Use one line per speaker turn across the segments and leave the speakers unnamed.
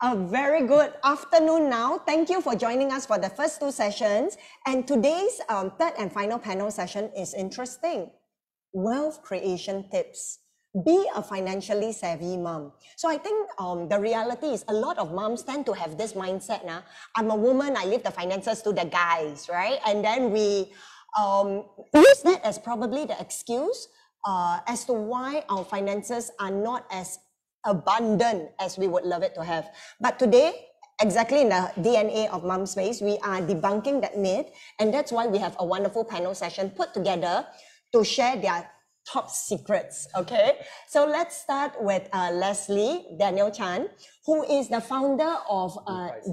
A very good afternoon now. Thank you for joining us for the first two sessions. And today's third and final panel session is interesting. Wealth creation tips. Be a financially savvy mom. So I think the reality is a lot of moms tend to have this mindset now. I'm a woman, I leave the finances to the guys, right? And then we use that as probably the excuse as to why our finances are not as abundant as we would love it to have. But today, exactly in the DNA of Mom Space, we are debunking that myth, and that's why we have a wonderful panel session put together to share their top secrets, okay? So let's start with Leslie Daniel Chan, who is the founder of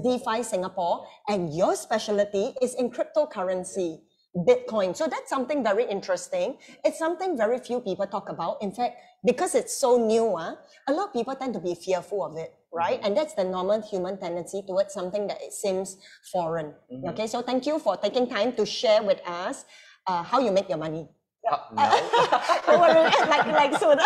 DeFi Singapore, and your specialty is in cryptocurrency, Bitcoin. So that's something very interesting. It's something very few people talk about. In fact, because it's so new, a lot of people tend to be fearful of it, right? And that's the normal human tendency towards something that it seems foreign. Okay, so thank you for taking time to share with us how you make your money. like soon.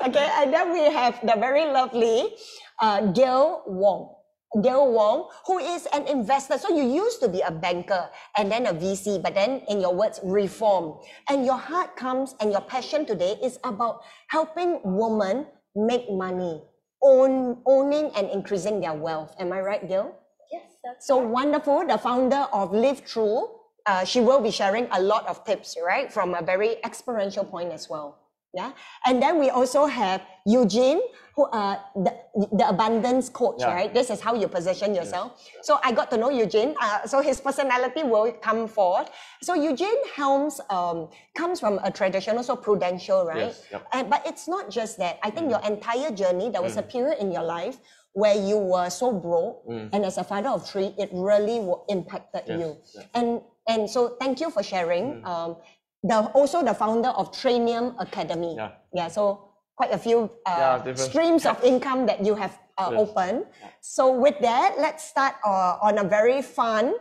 Okay, and then we have the very lovely GAIL Wong, who is an investor. So you used to be a banker and then a VC, but then in your words, reform. And your heart comes and your passion today is about helping women make money, owning and increasing their wealth. Am I right, Gail?
Yes, that's
so
right.
Wonderful. The founder of Live True. She will be sharing a lot of tips, right? From a very experiential point as well. Yeah. And then we also have EUGENE, who the abundance coach, right? This is how you position yourself. Yes. So I got to know EUGENE. So his personality will come forth. So EUGENE Helms comes from a traditional, so prudential, right?
Yes, yep.
But it's not just that. I think your entire journey, there was a period in your life where you were so broke, and as a father of three, it really impacted you. And so thank you for sharing. Also the founder of Trainium Academy. So quite a few streams of income that you have opened. So with that, let's start on a very fun,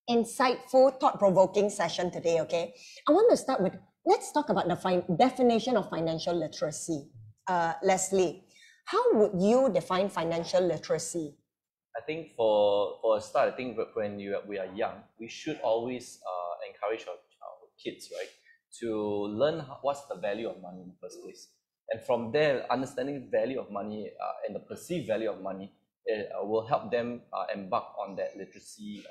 insightful, thought-provoking session today, okay? I want to start with, let's talk about the definition of financial literacy. Leslie, how would you define financial literacy?
I think for a start, I think when we are young, we should always encourage our kids, right, to learn what's the value of money in the first place. And from there, understanding the value of money and the perceived value of money will help them embark on that literacy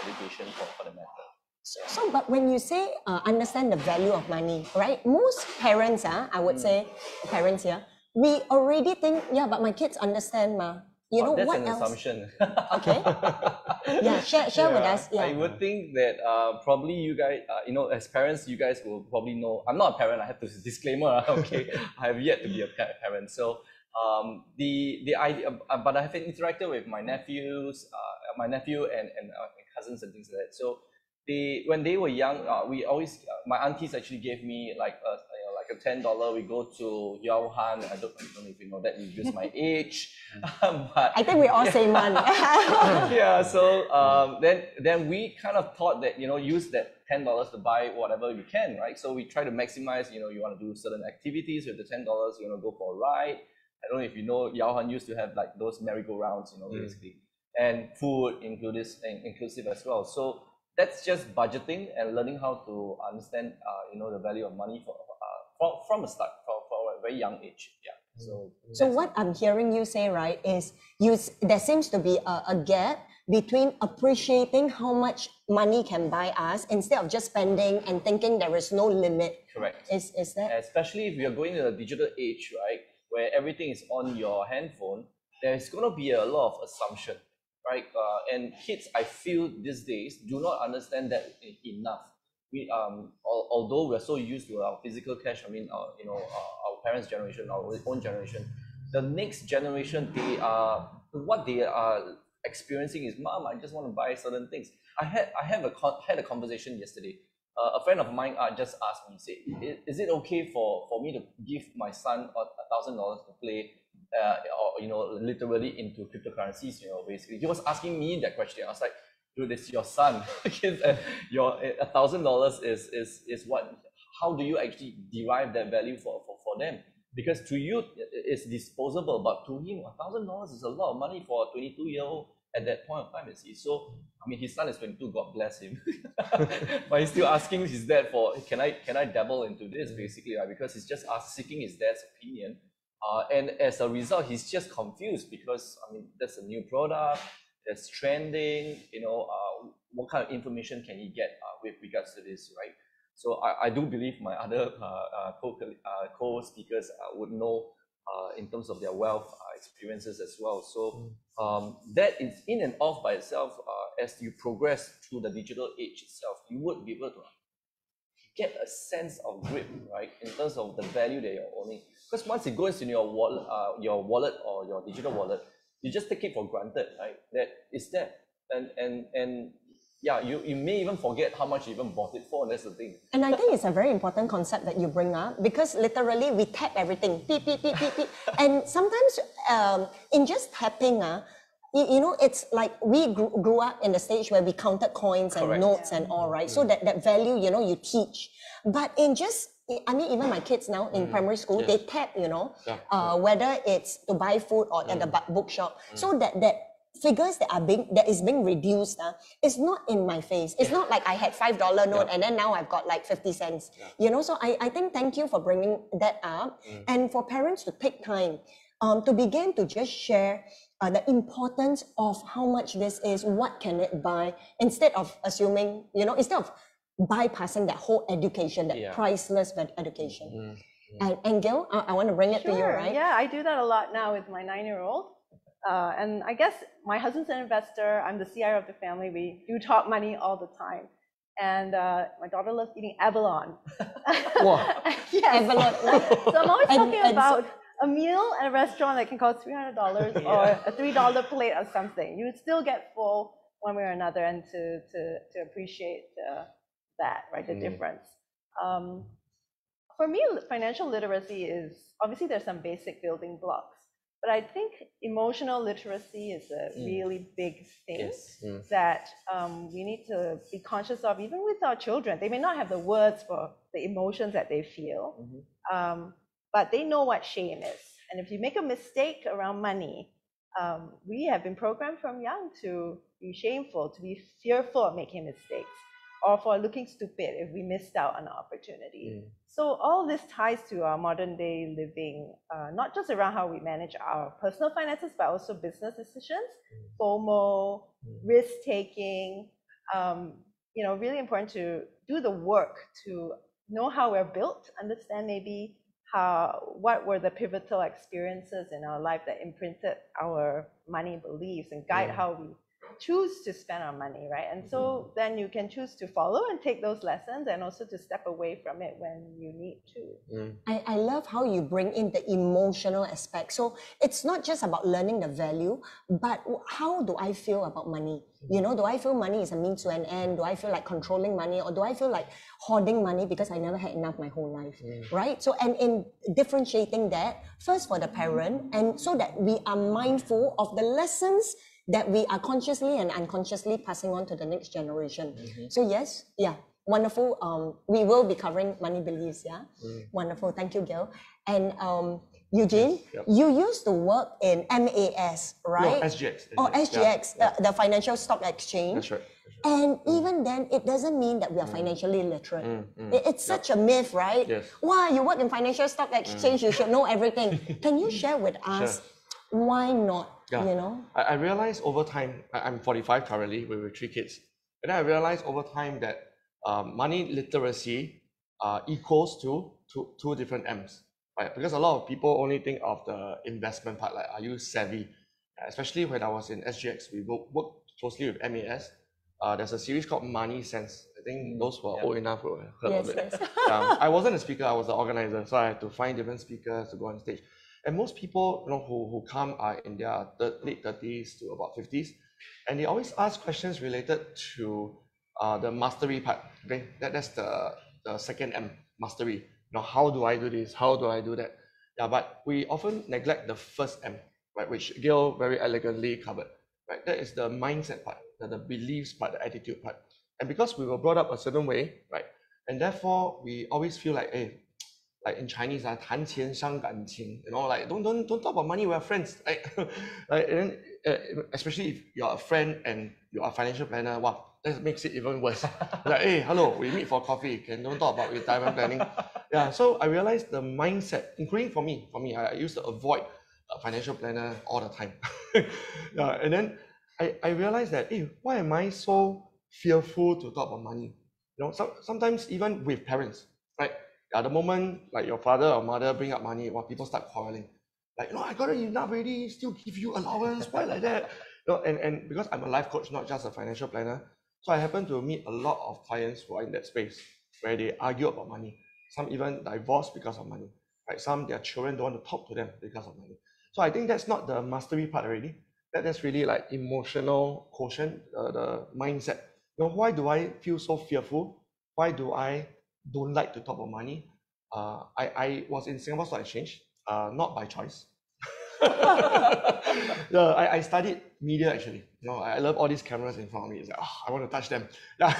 education for the matter.
So, but when you say understand the value of money, right, most parents, I would say, parents here, we already think, but my kids understand, ma. You know
that's
what
an
else?
assumption.
Okay. Share with us.
I would think that probably you guys, as parents, you guys will probably know. I'm not a parent. I have to disclaimer. Okay, I have yet to be a parent. So the idea, but I have interacted with my nephew and cousins and things like that. So when they were young, we always my aunties actually gave me like a $10. We go to Yauhan. I don't know if you know that. You use my age, but
I think we all say man.
So then we kind of thought that use that $10 to buy whatever you can, right? So we try to maximize. You want to do certain activities with the $10. You want to go for a ride. I don't know if you know, Yauhan used to have like those merry-go-rounds, basically, and food inclusive as well. So that's just budgeting and learning how to understand, the value of money from the start, for a very young age.
So what I'm hearing you say, right, is there seems to be a gap between appreciating how much money can buy us instead of just spending and thinking there is no limit.
Correct.
Is that?
Especially if you're going to the digital age, right, where everything is on your handphone, there's going to be a lot of assumption, right? And kids, I feel these days, do not understand that enough. We although we're so used to our physical cash, our parents' generation, our own generation, the next generation, what they are experiencing is, Mom, I just want to buy certain things. I had a conversation yesterday. A friend of mine just asked me, say, is it okay for me to give my son $1,000 to play, literally into cryptocurrencies? Basically, he was asking me that question. I was like, dude, it's your son. Your $1,000 is what? How do you actually derive that value for them? Because to you, is disposable, but to him, $1,000 is a lot of money for a 22-year-old at that point of time, you see. So, I mean, his son is 22, God bless him. But he's still asking his dad for, can I dabble into this, basically, right? Because he's just seeking his dad's opinion. And as a result, he's just confused because, I mean, that's a new product, that's trending, what kind of information can he get with regards to this, right? So I do believe my other co-speakers would know in terms of their wealth experiences as well. So that is in and of by itself, as you progress through the digital age itself, you would be able to get a sense of grip, right, in terms of the value that you're owning. Because once it goes in your wallet or your digital wallet, you just take it for granted, right? That it's there, and yeah, you may even forget how much you even bought it for, and that's the thing.
And I think it's a very important concept that you bring up, because literally we tap everything, beep, beep, beep, beep, beep. And sometimes in just tapping, it's like we grew up in the stage where we counted coins and
Correct.
notes and all, right? So that value, you teach. But in just, I mean, even my kids now in primary school, they tap, whether it's to buy food or at the bookshop. So that figures that is being reduced is not in my face. It's not like I had $5 note and then now I've got like 50 cents. So I think thank you for bringing that up, and for parents to take time to begin to just share the importance of how much this is, what can it buy, instead of assuming, instead of bypassing that whole education, that priceless education. And Gail, I want to bring it to you, right?
Yeah, I do that a lot now with my 9-year-old. And I guess my husband's an investor, I'm the CIO of the family, we do talk money all the time. And my daughter loves eating abalone.
Yes. Abalone.
So I'm always talking about a meal at a restaurant that can cost $300 or a $3 plate or something. You would still get full one way or another, and to appreciate that, right, the difference. For me, financial literacy is, obviously there's some basic building blocks, but I think emotional literacy is a really big thing that we need to be conscious of, even with our children. They may not have the words for the emotions that they feel, but they know what shame is. And if you make a mistake around money, we have been programmed from young to be shameful, to be fearful of making mistakes, or for looking stupid if we missed out on an opportunity. So all this ties to our modern day living, not just around how we manage our personal finances, but also business decisions, FOMO, risk-taking, really important to do the work to know how we're built, understand maybe what were the pivotal experiences in our life that imprinted our money beliefs and guide how we choose to spend our money, right? And so then you can choose to follow and take those lessons, and also to step away from it when you need to.
I love how you bring in the emotional aspect. So it's not just about learning the value, but how do I feel about money? Do I feel money is a means to an end? Do I feel like controlling money, or do I feel like hoarding money because I never had enough my whole life, right? So, and in differentiating that, first for the parent, and so that we are mindful of the lessons that we are consciously and unconsciously passing on to the next generation. So yes, wonderful. We will be covering money beliefs, wonderful. Thank you, Gail. And Eugene, you used to work in MAS, right?
No, SGX.
Oh, SGX, the Financial Stock Exchange.
That's right.
And even then, it doesn't mean that we are financially literate. It's such a myth, right?
Yes.
Wow, you work in Financial Stock Exchange, you should know everything. Can you share with us why not?
I realized over time, I'm 45 currently with 3 kids, and I realized over time that money literacy equals to two different M's, right? Because a lot of people only think of the investment part, like, are you savvy? Especially when I was in SGX, we worked closely with MAS. There's a series called Money Sense. I think those who are old enough will have heard of it. I wasn't a speaker, I was the organizer, so I had to find different speakers to go on stage. And most people who come are in their late 30s to about 50s, and they always ask questions related to the mastery part. Okay, that's the second M, mastery. How do I do this? How do I do that? But we often neglect the first M, right, which Gail very elegantly covered. Right, that is the mindset part, the beliefs part, the attitude part. And because we were brought up a certain way, right, and therefore we always feel like, hey, like in Chinese, 谈钱伤感情, you know, like don't talk about money, we're friends, right? Like, and then, especially if you're a friend and you're a financial planner, wow, that makes it even worse. Like, hey, hello, we meet for coffee, don't talk about retirement planning. Yeah, so I realized the mindset, including for me, I used to avoid a financial planner all the time. Yeah, and then I realized that, hey, why am I so fearful to talk about money? You know, sometimes even with parents, right? At the moment, like your father or mother bring up money, well, people start quarreling. Like, no, I got enough already, still give you allowance, why like that? You know, and because I'm a life coach, not just a financial planner, so I happen to meet a lot of clients who are in that space where they argue about money. Some even divorce because of money, right? Some, their children don't want to talk to them because of money. So I think that's not the mastery part already. That's really like emotional quotient, the mindset. You know, why do I feel so fearful? Why do I don't like to talk about money? I was in Singapore Stock Exchange, not by choice. Yeah, I studied media actually. You know, I love all these cameras in front of me. It's like, oh, I want to touch them. Yeah.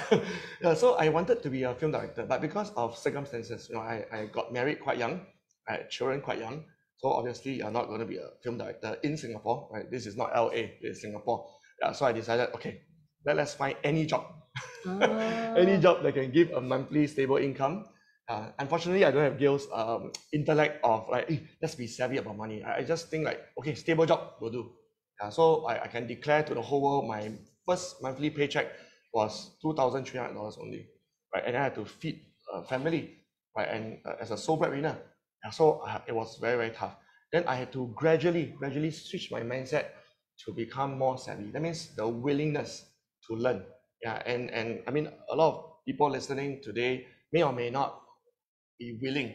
Yeah, so I wanted to be a film director, but because of circumstances, you know, I got married quite young, I had children quite young. So obviously, you're not going to be a film director in Singapore, right? This is not LA, it's Singapore. Yeah, so I decided, okay, let's find any job. Any job that can give a monthly stable income. Unfortunately, I don't have GAIL's intellect of like, hey, let's be savvy about money. I just think like, okay, stable job will do. So I can declare to the whole world my first monthly paycheck was $2,300 only, right? And I had to feed a family, right? And as a sole breadwinner, so it was very, very tough. Then I had to gradually switch my mindset to become more savvy. That means the willingness to learn. Yeah, and I mean, a lot of people listening today may or may not be willing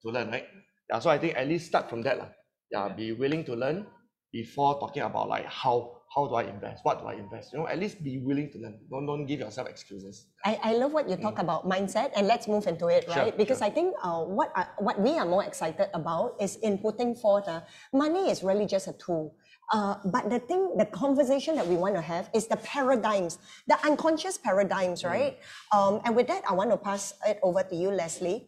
to learn, right? Yeah, so I think at least start from that. Yeah, be willing to learn before talking about like how do I invest, what do I invest? You know, at least be willing to learn. Don't give yourself excuses.
I love what you talk about mindset, and let's move into it, right?
Sure,
because I think what we are more excited about is in putting forth money is really just a tool. But the conversation that we want to have is the paradigms, the unconscious paradigms, right? And with that, I want to pass it over to you, Leslie.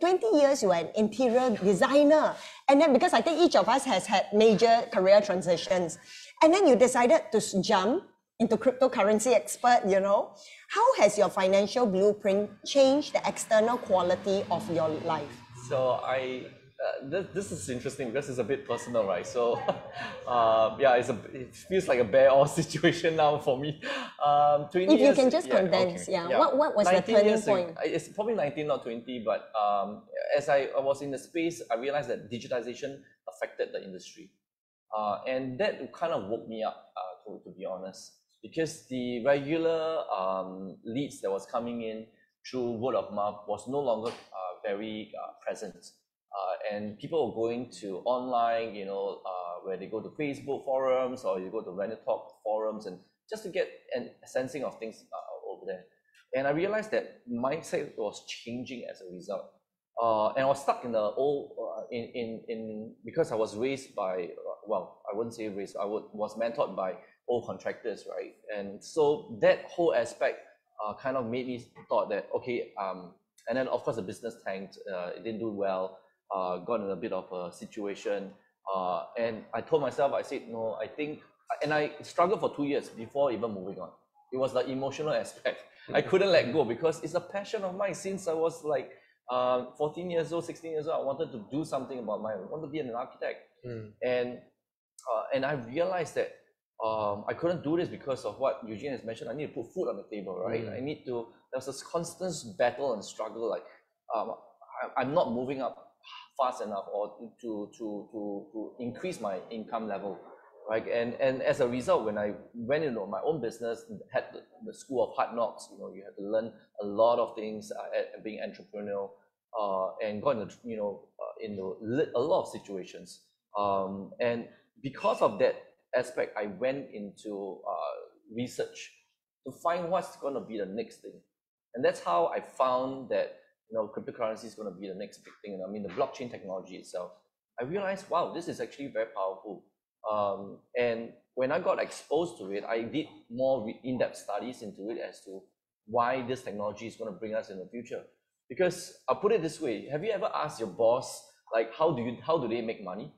20 years you are an interior designer, and then because I think each of us has had major career transitions, and then you decided to jump into cryptocurrency expert, you know. How has your financial blueprint changed the external quality of your life?
So this is interesting because it's a bit personal, right? So yeah, it feels like a bear all situation now for me. 20
if you
years,
can just condense,
okay,
yeah. What was the turning point?
It's probably 19, not 20, but as I was in the space, I realized that digitization affected the industry. And that kind of woke me up, to be honest, because the regular leads that was coming in through word of mouth was no longer very present. And people were going to online, you know, where they go to Facebook forums or you go to Reddit Talk forums and just to get a sensing of things over there. And I realized that mindset was changing as a result. And I was stuck in the old, because I was raised by, well, I wouldn't say raised, was mentored by old contractors, right? And so that whole aspect kind of made me thought that, okay, and then of course the business tanked, it didn't do well, got in a bit of a situation. And I told myself, I said, no, I think, and I struggled for 2 years before even moving on. It was the emotional aspect. I couldn't let go because it's a passion of mine since I was like 14 years old, 16 years old. I wanted to do something about I wanted to be an architect. And I realized that I couldn't do this because of what Eugene has mentioned. I need to put food on the table, right? There's this constant battle and struggle, like I'm not moving up fast enough or to increase my income level, right? And as a result, when I went into my own business, had the school of hard knocks, you know, you had to learn a lot of things at being entrepreneurial, and got into, you know, into a lot of situations. And because of that aspect, I went into research to find what's going to be the next thing. And that's how I found that, you know, cryptocurrency is going to be the next big thing. And I mean, the blockchain technology itself, I realized, wow, this is actually very powerful. And when I got exposed to it, I did more in-depth studies into it as to why this technology is going to bring us in the future. Because I'll put it this way, have you ever asked your boss, like, how do they make money?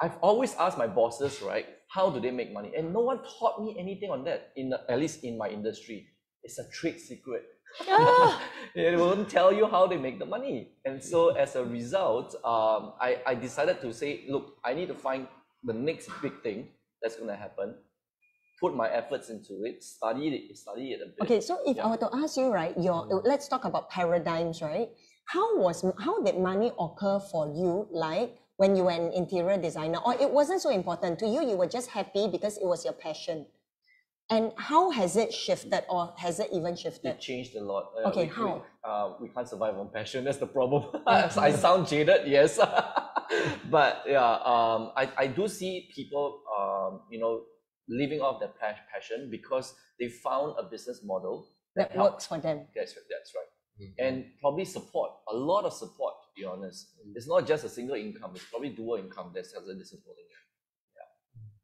I've always asked my bosses, right, how do they make money? And no one taught me anything on that, at least in my industry. It's a trade secret. It won't tell you how they make the money. And so as a result, I decided to say, look, I need to find the next big thing that's going to happen, put my efforts into it, study it a bit.
Okay, so if I were to ask you, right, let's talk about paradigms, right? How did money occur for you, like when you were an interior designer, or it wasn't so important to you, you were just happy because it was your passion? And how has it shifted, or has it even shifted?
It changed a lot.
Okay, how?
We can't survive on passion. That's the problem. I sound jaded, yes. But yeah, I do see people, living off their passion because they found a business model
that works for them.
That's right. And probably a lot of support, to be honest. It's not just a single income, it's probably dual income that's supporting it.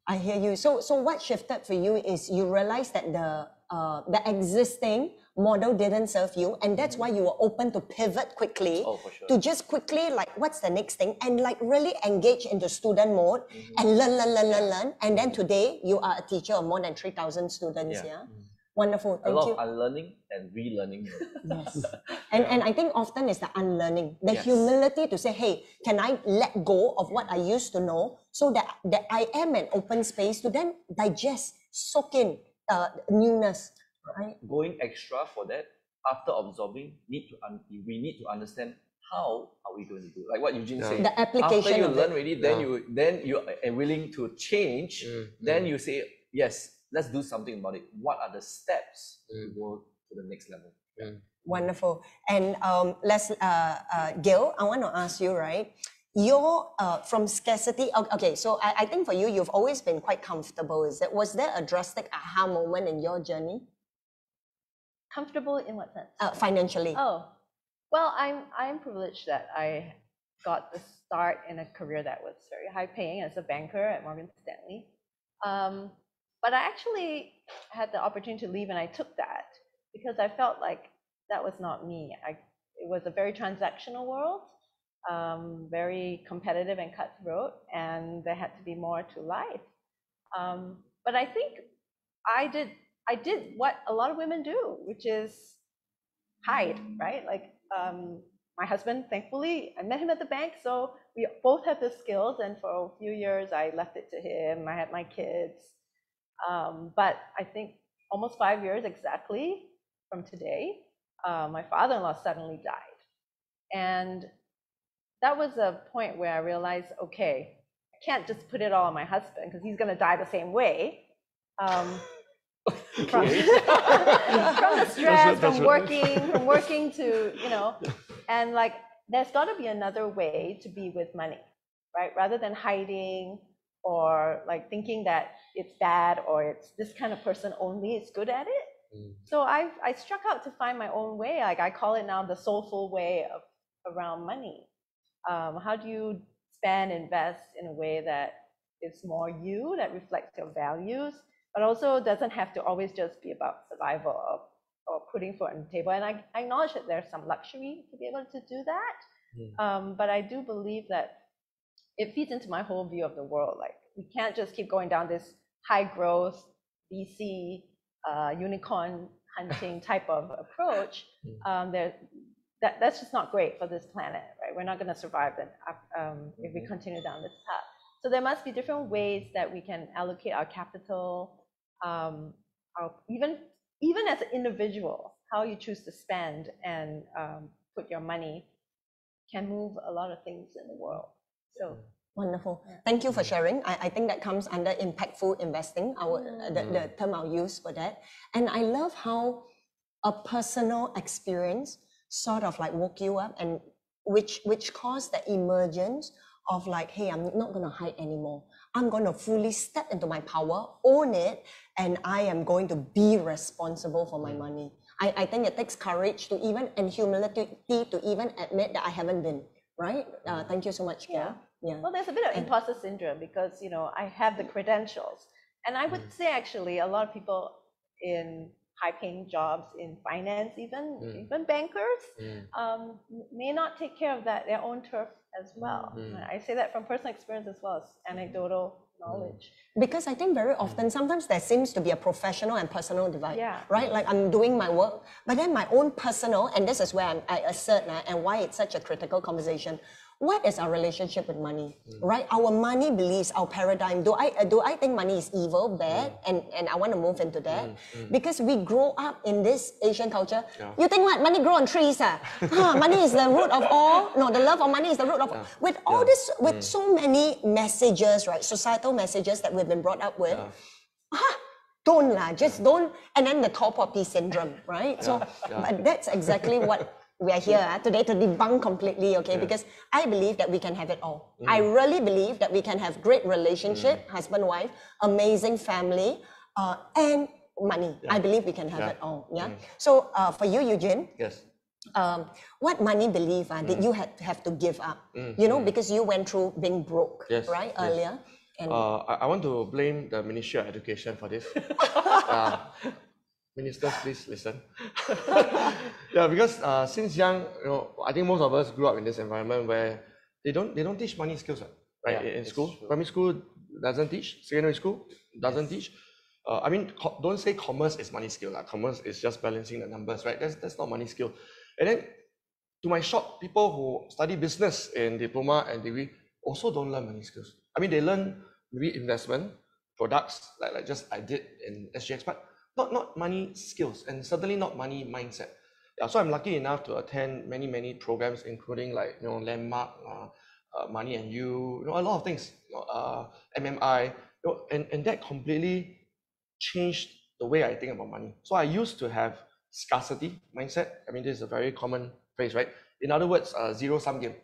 I hear you. So what shifted for you is you realized that the existing model didn't serve you, and that's why you were open to pivot quickly,
for sure.
to just quickly, like, what's the next thing, and like really engage into student mode and learn. And then today you are a teacher of more than 3,000 students. Wonderful. Thank you.
A lot of unlearning and relearning.
Yes. And I think often it's the unlearning, the humility to say, hey, can I let go of what I used to know so that I am an open space to then digest, soak newness. Right?
Going extra for that, after absorbing, we need to understand how are we going to do it. Like what Eugene said.
The application.
After you learn already, then you are willing to change. Then you say, yes, let's do something about it. What are the steps to go to the next level?
Wonderful. And GAIL, I want to ask you, right? You're from scarcity. Okay, so I think for you, you've always been quite comfortable. Was there a drastic aha moment in your journey?
Comfortable in what sense?
Financially.
Oh, well, I'm privileged that I got the start in a career that was very high paying as a banker at Morgan Stanley. But I actually had the opportunity to leave, and I took that because I felt like that was not me. It was a very transactional world, very competitive and cutthroat, and there had to be more to life. But I think I did what a lot of women do, which is hide, right? Like my husband, thankfully, I met him at the bank, so we both have the skills, and for a few years I left it to him. I had my kids. But I think almost 5 years exactly from today, my father-in-law suddenly died. And that was a point where I realized, okay, I can't just put it all on my husband because he's going to die the same way. From the stress, from working to, and like, there's got to be another way to be with money, right? Rather than hiding or like thinking that it's bad or it's this kind of person only is good at it. So I struck out to find my own way. Like I call it now the soulful way around money. How do you spend, invest in a way that is more you, that reflects your values, but also doesn't have to always just be about survival or putting food on the table. And I acknowledge that there's some luxury to be able to do that. But I do believe that it feeds into my whole view of the world. Like we can't just keep going down this high growth, VC, unicorn hunting type of approach. That's just not great for this planet, right? We're not going to survive if we continue down this path. So there must be different ways that we can allocate our capital, even as an individual, how you choose to spend and put your money can move a lot of things in the world. So
wonderful. Thank you for sharing. I think that comes under impactful investing, the term I'll use for that. And I love how a personal experience sort of like woke you up, and which caused the emergence of like, hey, I'm not going to hide anymore. I'm going to fully step into my power, own it, and I am going to be responsible for my money. I think it takes courage to even, and humility to even admit that I haven't been, right? Thank you so much, Gail. Yeah.
Well, there's a bit of imposter syndrome because, I have the credentials. And I would say actually a lot of people in high-paying jobs in finance, even bankers, may not take care of their own turf as well. I say that from personal experience as well as anecdotal knowledge.
Because I think very often, sometimes there seems to be a professional and personal divide,
Yeah.
right? Like I'm doing my work, but then my own personal, and this is where I assert and why it's such a critical conversation. What is our relationship with money, right? Our money beliefs, our paradigm. Do I think money is evil, bad, and I want to move into that because we grow up in this Asian culture. You think what? Money grow on trees, money is the root of all. No, the love of money is the root of all. With all this, with so many messages, right? Societal messages that we've been brought up with. Don't lah, just don't. And then the tall poppy syndrome, right? So but that's exactly what we are here today to debunk completely, okay? Because I believe that we can have it all. I really believe that we can have great relationship, husband, wife, amazing family, and money. I believe we can have it all, So for you, Eugene, what money belief did you have to give up? You know, because you went through being broke, right, earlier. And
I want to blame the Ministry of Education for this. Ministers, please listen. Because since young, you know, I think most of us grew up in this environment where they don't teach money skills, right? In school, primary school doesn't teach, secondary school doesn't teach. I mean, don't say commerce is money skill. Commerce is just balancing the numbers, right? That's not money skill. And then, to my shock, people who study business in diploma and degree also don't learn money skills. I mean, they learn maybe investment, products, like just I did in SGX, but not money skills, and certainly not money mindset. So I'm lucky enough to attend many programs, including like, you know, Landmark, Money and You know, a lot of things, MMI, you know, and that completely changed the way I think about money. So I used to have scarcity mindset. I mean, this is a very common phrase, right? In other words, zero-sum game.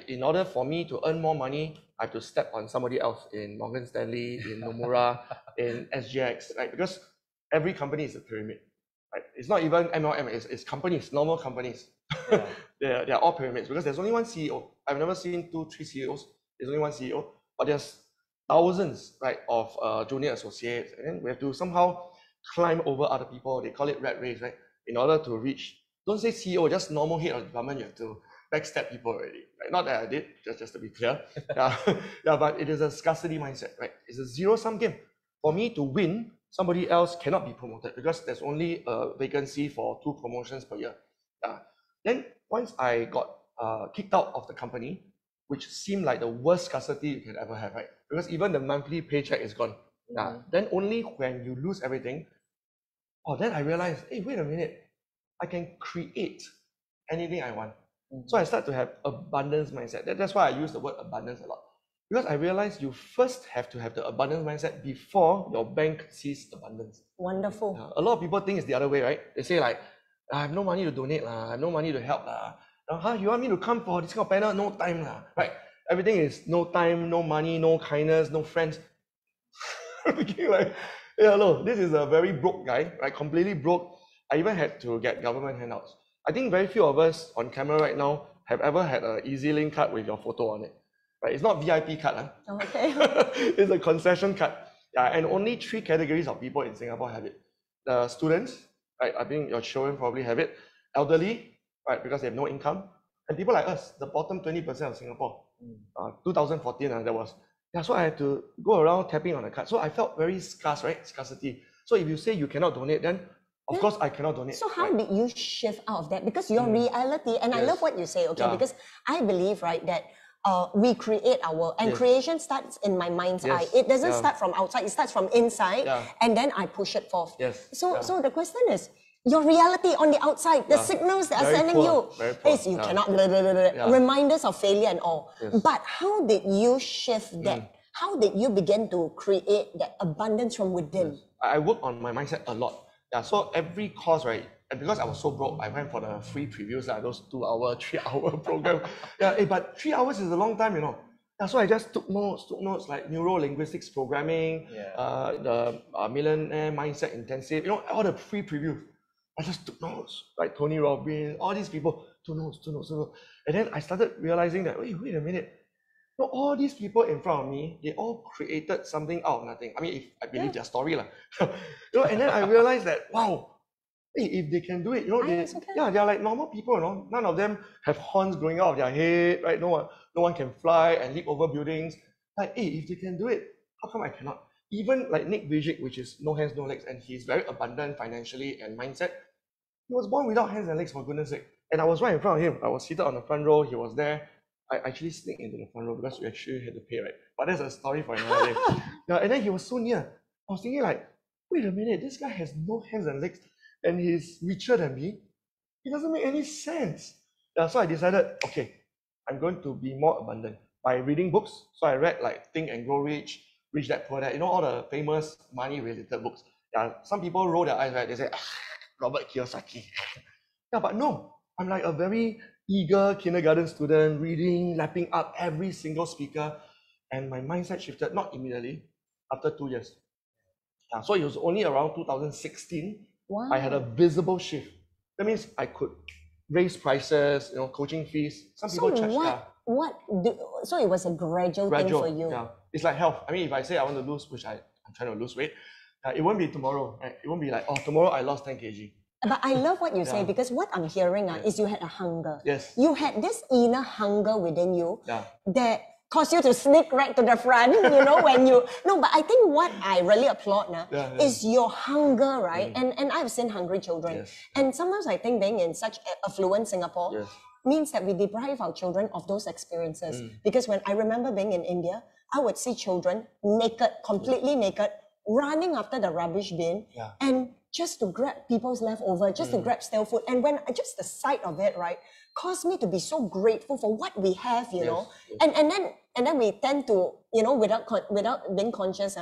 In order for me to earn more money, I have to step on somebody else in Morgan Stanley, in Nomura, in SGX, right? Because every company is a pyramid, right? It's not even MLM, it's companies, normal companies. They're all pyramids because there's only one CEO. I've never seen 2-3 CEOs. There's only one CEO, but there's thousands, right, of junior associates, and then we have to somehow climb over other people. They call it rat race, right? In order to reach, don't say CEO, just normal head of department, you have to backstab people already, right? Not that I did, just to be clear. But it is a scarcity mindset, right? It's a zero-sum game. For me to win, somebody else cannot be promoted because there's only a vacancy for 2 promotions per year. Then once I got kicked out of the company, which seemed like the worst scarcity you can ever have, right? Because even the monthly paycheck is gone. Then only when you lose everything, then I realized, hey, wait a minute, I can create anything I want. So I start to have abundance mindset. That's why I use the word abundance a lot. Because I realized you first have to have the abundance mindset before your bank sees abundance.
Wonderful.
A lot of people think it's the other way, right? They say like, I have no money to donate, I have no money to help. You want me to come for this kind of panel? No time, right? Everything is no time, no money, no kindness, no friends. Thinking like, hello, this is a very broke guy, right? Completely broke. I even had to get government handouts. I think very few of us on camera right now have ever had an EZ-Link card with your photo on it. Right? It's not VIP card.
Okay.
It's a concession card. And only 3 categories of people in Singapore have it. The students, right? I think your children probably have it. Elderly, right? Because they have no income. And people like us, the bottom 20% of Singapore. 2014, there was. So I had to go around tapping on the card. So I felt very scarce, right? Scarcity. So if you say you cannot donate, then of course I cannot donate.
So how did you shift out of that? Because your reality, and I love what you say, okay? Because I believe, right, that we create our world, and creation starts in my mind's eye. It doesn't start from outside, it starts from inside, and then I push it forth. So the question is, your reality on the outside, the signals that are sending you is you cannot, reminders of failure and all. But how did you shift that? How did you begin to create that abundance from within?
I work on my mindset a lot. So every course, right, and because I was so broke, I went for the free previews, those 2-hour, 3-hour program. But 3 hours is a long time, you know. So I just took notes like neuro-linguistics programming, the millionaire mindset intensive, you know, all the free previews. I just took notes, like Tony Robbins, all these people, took notes. And then I started realizing that, wait a minute. So all these people in front of me, they all created something out of nothing. I mean, if I believe their story. And then I realized that, wow, hey, if they can do it, you know,
I also can.
yeah, they're like normal people, you know. None of them have horns growing out of their head, right? No one can fly and leap over buildings. Like, hey, if they can do it, how come I cannot? Even like Nick Vujicic, which is no hands, no legs, and he's very abundant financially and mindset. He was born without hands and legs, for goodness sake. And I was right in front of him. I was seated on the front row. He was there. I actually sneaked into the front row because we actually had to pay, right? But that's a story for another day. Yeah, and then he was so near. I was thinking like, wait a minute, this guy has no hands and legs and he's richer than me. It doesn't make any sense. Yeah, so I decided, okay, I'm going to be more abundant by reading books. So I read like Think and Grow Rich, Rich Dad Poor Dad, you know, all the famous money-related books. Yeah, some people roll their eyes, right? They say, Robert Kiyosaki. Yeah, but no, I'm like a very eager kindergarten student, reading, lapping up every single speaker, and my mindset shifted, not immediately, after 2 years. Yeah, so it was only around 2016,
Wow.
I had a visible shift. That means I could raise prices, you know, coaching fees. Some people charge.
So it was a gradual thing for you.
Yeah, it's like health. I mean, if I say I want to lose, which I'm trying to lose weight, it won't be tomorrow. Right? It won't be like, oh, tomorrow I lost 10 kg.
But I love what you say, because what I'm hearing is you had a hunger.
Yes.
You had this inner hunger within you
Yeah.
that caused you to sneak right to the front, you know, when you... No, but I think what I really applaud now is your hunger, right? And I've seen hungry children.
Yes.
And sometimes I think being in such affluent Singapore means that we deprive our children of those experiences. Because when I remember being in India, I would see children naked, completely naked, running after the rubbish bin and just to grab people's leftover, just to grab stale food. And when just the sight of it, right, caused me to be so grateful for what we have, you know. And then we tend to, you know, without being conscious,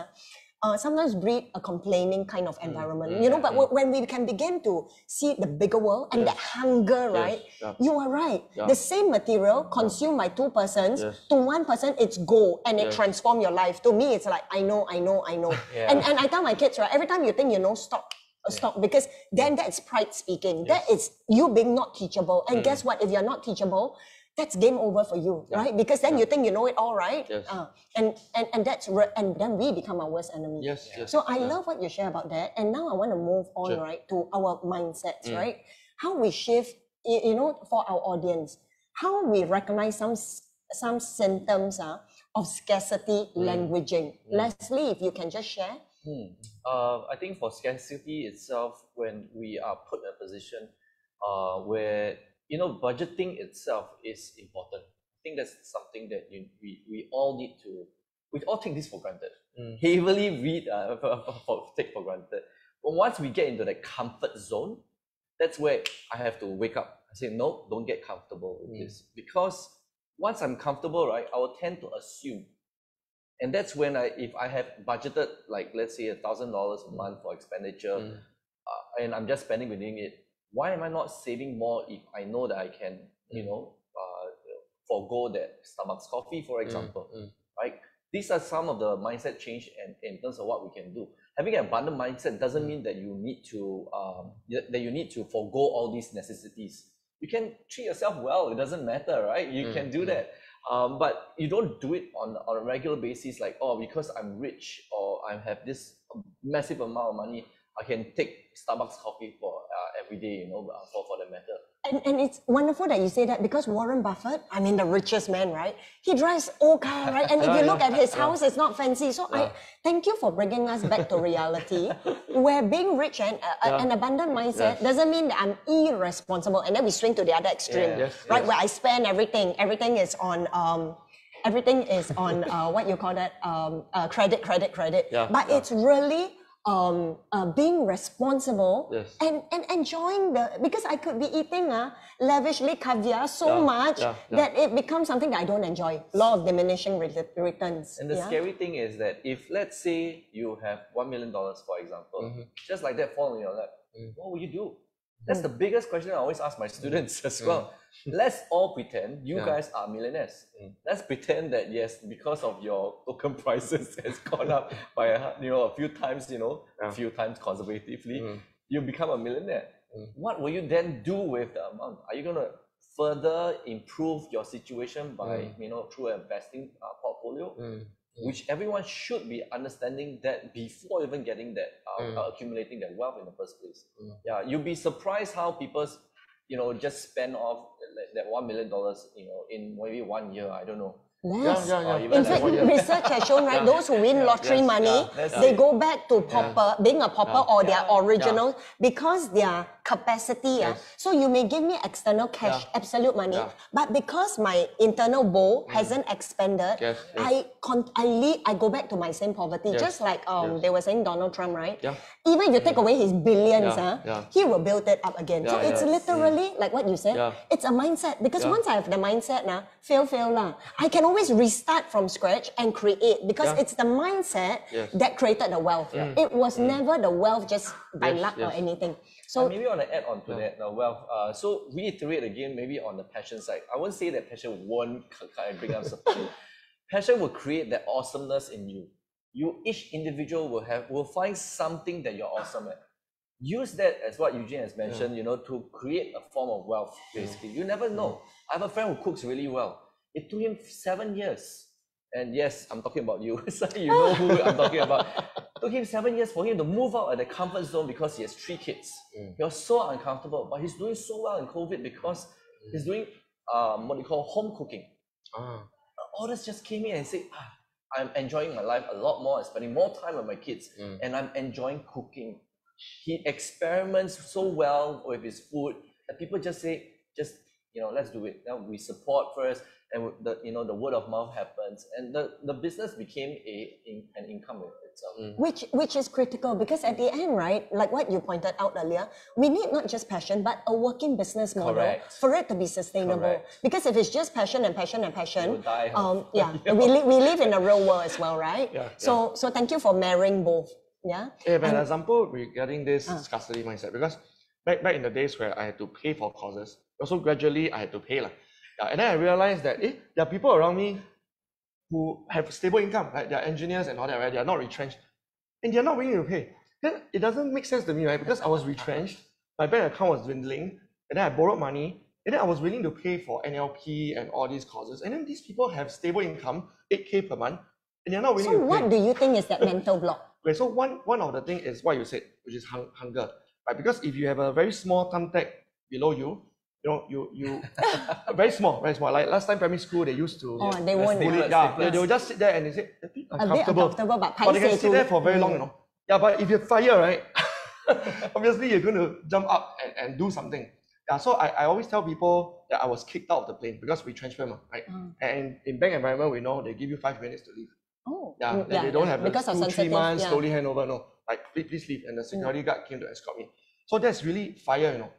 sometimes breed a complaining kind of environment, you know. But when we can begin to see the bigger world and that hunger, right, you are right. The same material consumed by two persons, to one person it's gold and it transforms your life. To me, it's like, I know. And I tell my kids, right, every time you think you know, stop, because then that's pride speaking. That is you being not teachable. And guess what? If you're not teachable, that's game over for you, right? Because then you think you know it all, right? And then we become our worst enemy. So I love what you share about that. And now I want to move on, right, to our mindsets, right? How we shift, you know, for our audience, how we recognize some symptoms of scarcity languaging. Leslie, if you can just share.
I think for scarcity itself, when we are put in a position where, you know, budgeting itself is important. I think that's something that we all need to, we all take this for granted. Heavily take for granted. But once we get into that comfort zone, that's where I have to wake up and say, no, don't get comfortable with this. Because once I'm comfortable, right, I will tend to assume. And that's when if I have budgeted, like, let's say $1,000 a month for expenditure, and I'm just spending within it, why am I not saving more if I know that I can, you know, forego that Starbucks coffee, for example, right? These are some of the mindset change and in terms of what we can do. Having an abundant mindset doesn't mean that you need to forego all these necessities. You can treat yourself well. It doesn't matter, right? You can do that. But you don't do it on a regular basis, like, oh, because I'm rich or I have this massive amount of money, I can take Starbucks coffee for every day, you know, for that matter.
And it's wonderful that you say that, because Warren Buffett, I mean, the richest man, right? He drives old car, right? And if you look at his house, it's not fancy. So I thank you for bringing us back to reality, where being rich and an abundant mindset doesn't mean that I'm irresponsible. And then we swing to the other extreme, right? Where I spend everything. Everything is on what you call that, credit. But it's really being responsible and enjoying because I could be eating lavishly caviar so much that it becomes something that I don't enjoy. Law of diminishing returns.
And the scary thing is that if, let's say, you have $1 million, for example, just like that fall in your lap, what will you do? That's the biggest question I always ask my students as well. Let's all pretend you guys are millionaires. Let's pretend that, yes, because of your token prices has gone up by a few times, a few times conservatively, you become a millionaire. What will you then do with the amount? Are you going to further improve your situation by, through an investing portfolio? which everyone should be understanding that before even getting that, accumulating that wealth in the first place. Yeah, you'll be surprised how people, just spend off that $1 million, in maybe 1 year. I don't know.
Yes.
Even
In
like
fact,
1 year.
research has shown, right, those who win lottery money, they go back to pauper, being a pauper or their original because their capacity. So you may give me external cash, absolute money, but because my internal bowl hasn't expanded, I go back to my same poverty. Just like they were saying Donald Trump, right? Even if you take away his billions, he will build it up again. So it's literally like what you said, it's a mindset. Because once I have the mindset, fail lah, I can always restart from scratch and create, because it's the mindset that created the wealth. It was never the wealth just by luck or anything. So
maybe I want to add on to that wealth. So reiterate again, maybe on the passion side. I won't say that passion won't bring up something. Passion will create that awesomeness in you. Each individual will find something that you're awesome at. Use that as what Eugene has mentioned, to create a form of wealth, basically. You never know. I have a friend who cooks really well. It took him 7 years. And yes, I'm talking about you. So you know who I'm talking about. It took him 7 years for him to move out of the comfort zone because he has 3 kids. He was so uncomfortable, but he's doing so well in COVID because he's doing what you call home cooking. Orders just came in and said, I'm enjoying my life a lot more and spending more time with my kids, and I'm enjoying cooking. He experiments so well with his food that people just say, let's do it. Now we support first, and the word of mouth happens, and the business became an income with itself.
Which is critical, because at the end, right, like what you pointed out earlier, we need not just passion, but a working business model for it to be sustainable. Because if it's just passion and passion and passion, we live in a real world as well, right? So thank you for marrying both. An
example regarding this scarcity mindset, because back in the days where I had to pay for courses, also gradually I had to pay. And then I realized that there are people around me who have stable income, right? They're engineers and all that, right? They're not retrenched, and they're not willing to pay. Then it doesn't make sense to me, right? Because I was retrenched, my bank account was dwindling, and then I borrowed money, and then I was willing to pay for NLP and all these courses. And then these people have stable income, 8K per month, and they're not willing to pay.
So what do you think is that mental block?
Okay, so one of the things is what you said, which is hunger, right? Because if you have a very small thumbtack below you, you very small. Like last time primary school, they used to
they won't.
They will just sit there and they say a bit uncomfortable, but they can sit there for very long, but if you fire, right, obviously you're going to jump up and do something. So I always tell people that I was kicked out of the plane because we transfer, right? And in bank environment, we know they give you 5 minutes to leave. They don't have
because
the 2-3 months slowly handover. No, like please leave, and the security guard came to escort me. So that's really fire,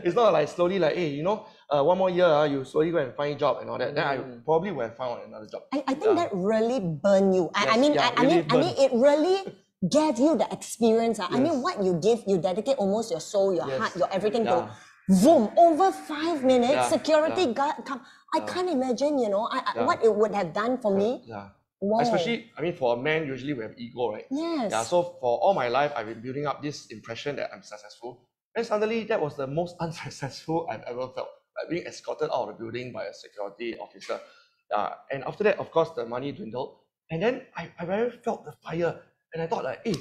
It's not like slowly like, hey, 1 more year, you slowly go and find a job and all that. Then I probably would have found another job.
I think that really burned you. I mean, it really gave you the experience. I mean, what you give, you dedicate almost your soul, your heart, your everything to boom, over 5 minutes, security guard come. I can't imagine, what it would have done for me. Wow.
Especially, for a man, usually we have ego, right?
Yes.
So for all my life, I've been building up this impression that I'm successful. And suddenly, that was the most unsuccessful I've ever felt, like being escorted out of the building by a security officer. And after that, of course, the money dwindled. And then I really felt the fire. And I thought like, hey,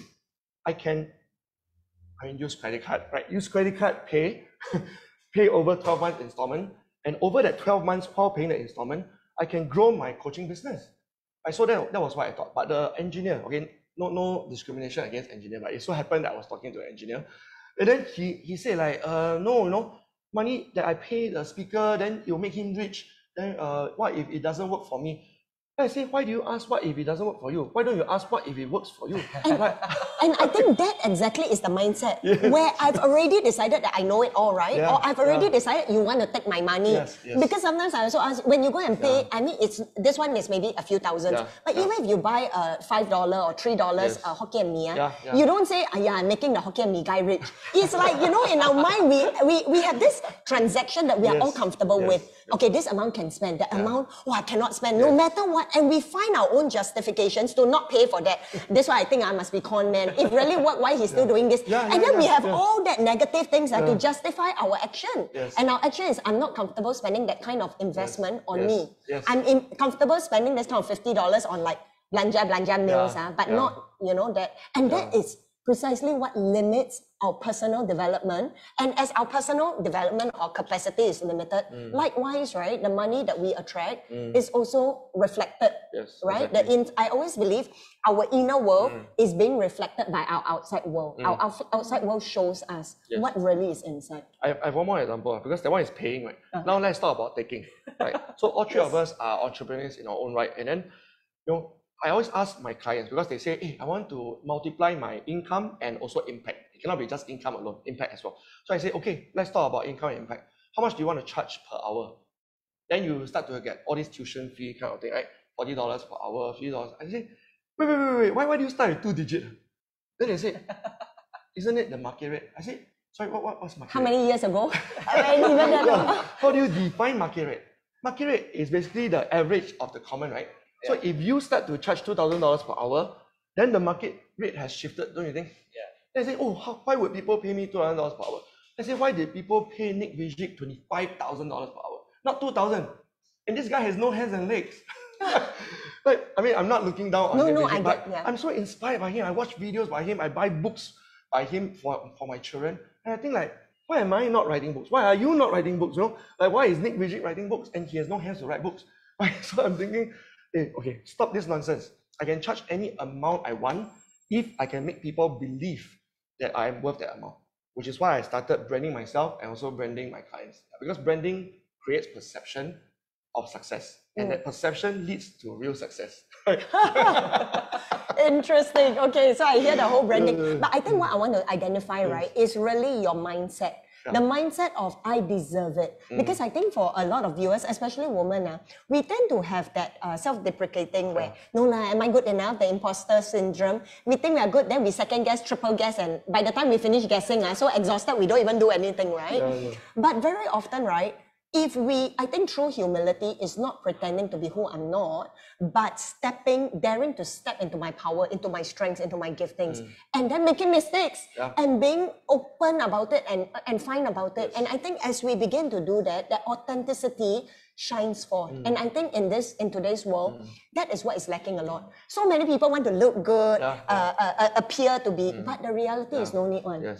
I can use credit card, right? Use credit card, pay over 12 months installment. And over that 12 months, while paying the installment, I can grow my coaching business. So that was what I thought. But the engineer, again, no discrimination against engineer, but it so happened that I was talking to an engineer. And then he said like, no, money that I pay the speaker, then it will make him rich. Then what if it doesn't work for me? I say, why do you ask what if it doesn't work for you? Why don't you ask what if it works for you?
And I think that exactly is the mindset where I've already decided that I know it all, right? Or I've already decided you want to take my money. Because sometimes I also ask, when you go and pay, this one is maybe a few thousands. But even if you buy a $5 or $3 Hokkien mee, you don't say, I'm making the Hokkien mee guy rich. It's like, in our mind, we have this transaction that we are all comfortable with. Okay, this amount can spend, that amount, I cannot spend, no matter what. And we find our own justifications to not pay for that. That's why I think I must be con man. If really work, why he's still doing this? And then we have all that negative things to justify our action. And our action is, I'm not comfortable spending that kind of investment on me. I'm comfortable spending this kind of $50 on like belanja meals, but not, that. And that is precisely what limits our personal development. And as our personal development or capacity is limited, likewise, right, the money that we attract is also reflected, right?
Exactly.
I always believe our inner world is being reflected by our outside world. Our outside world shows us what really is inside.
I have one more example, because that one is paying, right? Now let's talk about taking, right? So all three of us are entrepreneurs in our own right. And then, I always ask my clients, because they say, hey, I want to multiply my income and also impact. It cannot be just income alone, impact as well. So I say, okay, let's talk about income and impact. How much do you want to charge per hour? Then you start to get all this tuition fee kind of thing, right? $40 per hour, $50. I say, wait, why do you start with 2 digits? Then they say, isn't it the market rate? I say, sorry, what's market
How
rate?
many years ago?
How do you define market rate? Market rate is basically the average of the common, right? So if you start to charge $2,000 per hour, then the market rate has shifted, don't you think? They say, why would people pay me $2,000 per hour? I say, why did people pay Nick Vijay $25,000 per hour? Not 2,000. And this guy has no hands and legs. I'm not looking down on Nick Vijay, but I'm so inspired by him. I watch videos by him. I buy books by him for my children. And I think why am I not writing books? Why are you not writing books? Why is Nick Vijay writing books and he has no hands to write books? So I'm thinking, hey, okay, stop this nonsense. I can charge any amount I want if I can make people believe that I am worth that amount, which is why I started branding myself and also branding my clients. Because branding creates perception of success, and that perception leads to real success.
Interesting. Okay, so I hear the whole branding. But I think what I want to identify, right, is really your mindset. The mindset of I deserve it. Because I think for a lot of viewers, especially women, we tend to have that self-deprecating where, no lah, am I good enough? The imposter syndrome. We think we are good, then we second guess, triple guess, and by the time we finish guessing, so exhausted, we don't even do anything, right? But very often, right, I think true humility is not pretending to be who I'm not, but daring to step into my power, into my strengths, into my giftings, and then making mistakes and being open about it and fine about it. And I think as we begin to do that, the authenticity shines forth. And I think in today's world, that is what is lacking a lot. So many people want to look good, appear to be, but the reality is no need one.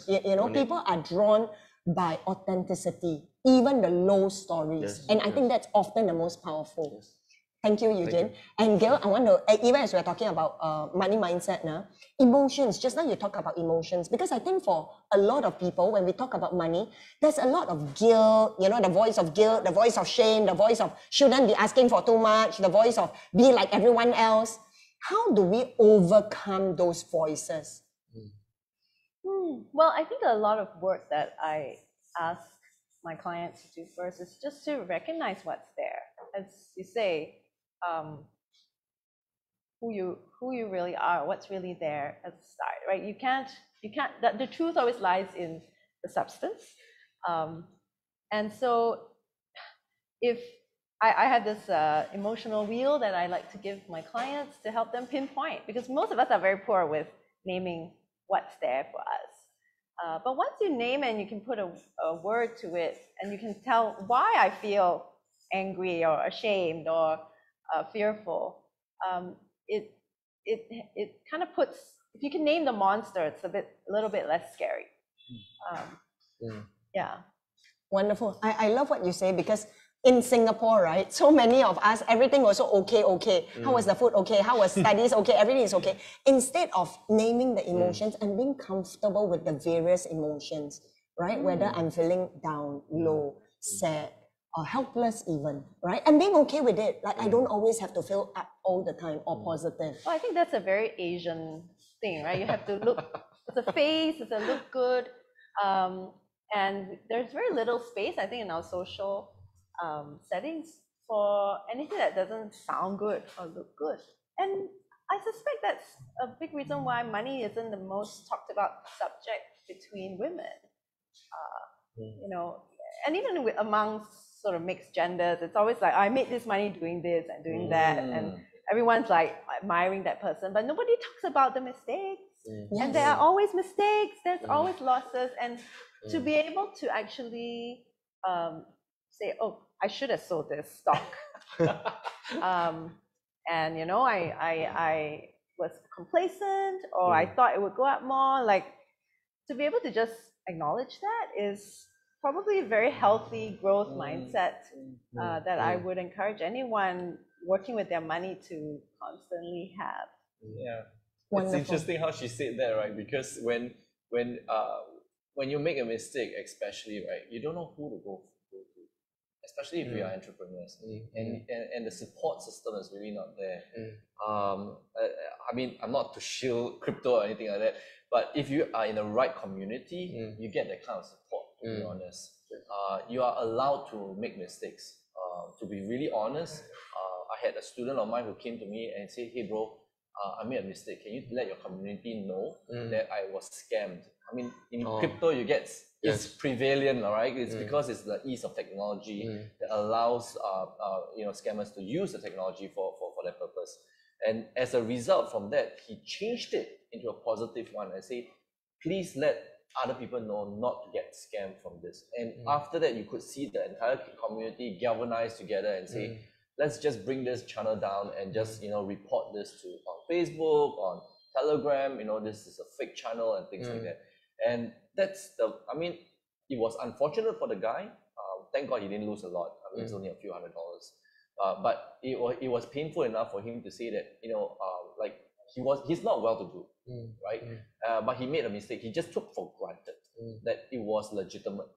People are drawn by authenticity, even the low stories. And I think that's often the most powerful. Thank you, Eugene. And Gail, I want to, even as we're talking about money mindset now, emotions, just now you talk about emotions, because I think for a lot of people, when we talk about money, there's a lot of guilt, the voice of guilt, the voice of shame, the voice of shouldn't be asking for too much, the voice of be like everyone else. How do we overcome those voices?
Well, I think a lot of work that I ask my clients to do first is just to recognize what's there. As you say, who you really are, what's really there at the start, right? You can't. The truth always lies in the substance, and so if I have this emotional wheel that I like to give my clients to help them pinpoint, because most of us are very poor with naming what's there for us. But once you name it and you can put a word to it, and you can tell why I feel angry or ashamed or fearful, it kind of puts, if you can name the monster, it's a little bit less scary. Yeah.
Wonderful. I love what you say, because in Singapore, right, so many of us, everything was okay. How was the food? Okay. How was studies? Okay. Everything is okay. Instead of naming the emotions and being comfortable with the various emotions, right? Whether I'm feeling down, low, sad, or helpless even, right? And being okay with it. Like I don't always have to feel up all the time or positive.
Well, I think that's a very Asian thing, right? You have to look, it's a face, it's a look good. And there's very little space, I think, in our social settings for anything that doesn't sound good or look good. And I suspect that's a big reason why money isn't the most talked about subject between women. And even amongst sort of mixed genders, it's always like, I made this money doing this and doing that, and everyone's like admiring that person, but nobody talks about the mistakes. And there are always mistakes, there's always losses, and to be able to actually say, oh, I should have sold this stock. and you know, I was complacent, or I thought it would go up more. Like, to be able to just acknowledge that is probably a very healthy growth mindset that I would encourage anyone working with their money to constantly have.
Yeah,
Wonderful.
It's interesting how she said that, right? Because when you make a mistake, especially, right, you don't know who to go to, especially if you are entrepreneurs, and the support system is really not there. I mean, I'm not to shield crypto or anything like that, but if you are in the right community, you get that kind of support. To be honest, you are allowed to make mistakes. To be really honest, I had a student of mine who came to me and said, "Hey, bro, I made a mistake. Can you let your community know that I was scammed?" I mean, in crypto, you get it's prevalent, all right? It's because it's the ease of technology that allows scammers to use the technology for that purpose. And as a result from that, he changed it into a positive one and say, "Please let other people know not to get scammed from this." And after that, you could see the entire community galvanize together and say, let's just bring this channel down and just report this on Facebook, on Telegram. This is a fake channel and things like that. And that's I mean, it was unfortunate for the guy. Thank God he didn't lose a lot. I mean, it's only a few $100s. But it was painful enough for him to say that like he's not well to do, right? But he made a mistake. He just took for granted that it was legitimate,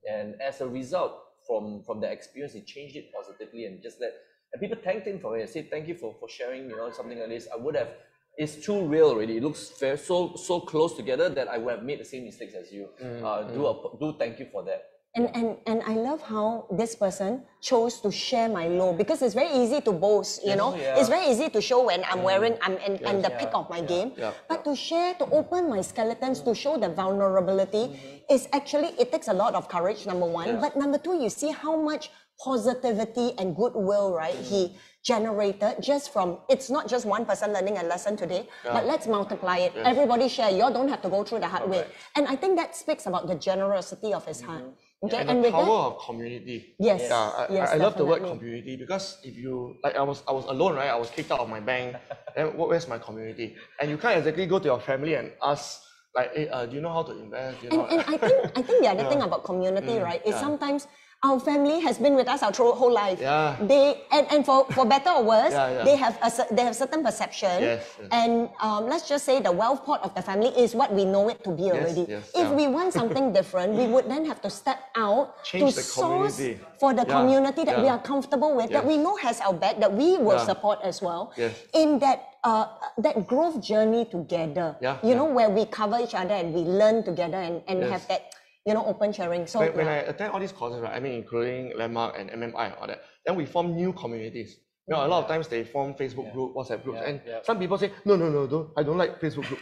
and as a result, from the experience, he changed it positively and just let. And people thanked him for it. Said, "Thank you for sharing, something like this. I would have. It's too real already. It looks fair, so close together that I would have made the same mistakes as you. Do thank you for that."
And I love how this person chose to share my low, because it's very easy to boast, It's very easy to show when I'm wearing, I'm the peak of my game. But to share, to open my skeletons, to show the vulnerability is actually, it takes a lot of courage, number one. But number two, you see how much positivity and goodwill, right, he generated just from, it's not just one person learning a lesson today, but let's multiply it. Everybody share. You don't have to go through the hard way. And I think that speaks about the generosity of his heart. Okay,
and the power of community.
Yes.
I love the word community, because if you, like, I was alone, right? I was kicked out of my bank. Then where's my community? And you can't exactly go to your family and ask, like, "Hey, do you know how to invest?"
And I think the other thing about community, right, is sometimes our family has been with us our whole life. They and for better or worse, they have certain perception. And let's just say the wealth pot of the family is what we know it to be already. If we want something different, we would then have to step out to source for the community that we are comfortable with, that we know has our back, that we will support as well. In that growth journey together, where we cover each other and we learn together and have that open sharing. So
when I attend all these courses, right, I mean, including Landmark and MMI and all that, then we form new communities. A lot of times they form Facebook group, WhatsApp groups, and some people say, no, I don't like Facebook group.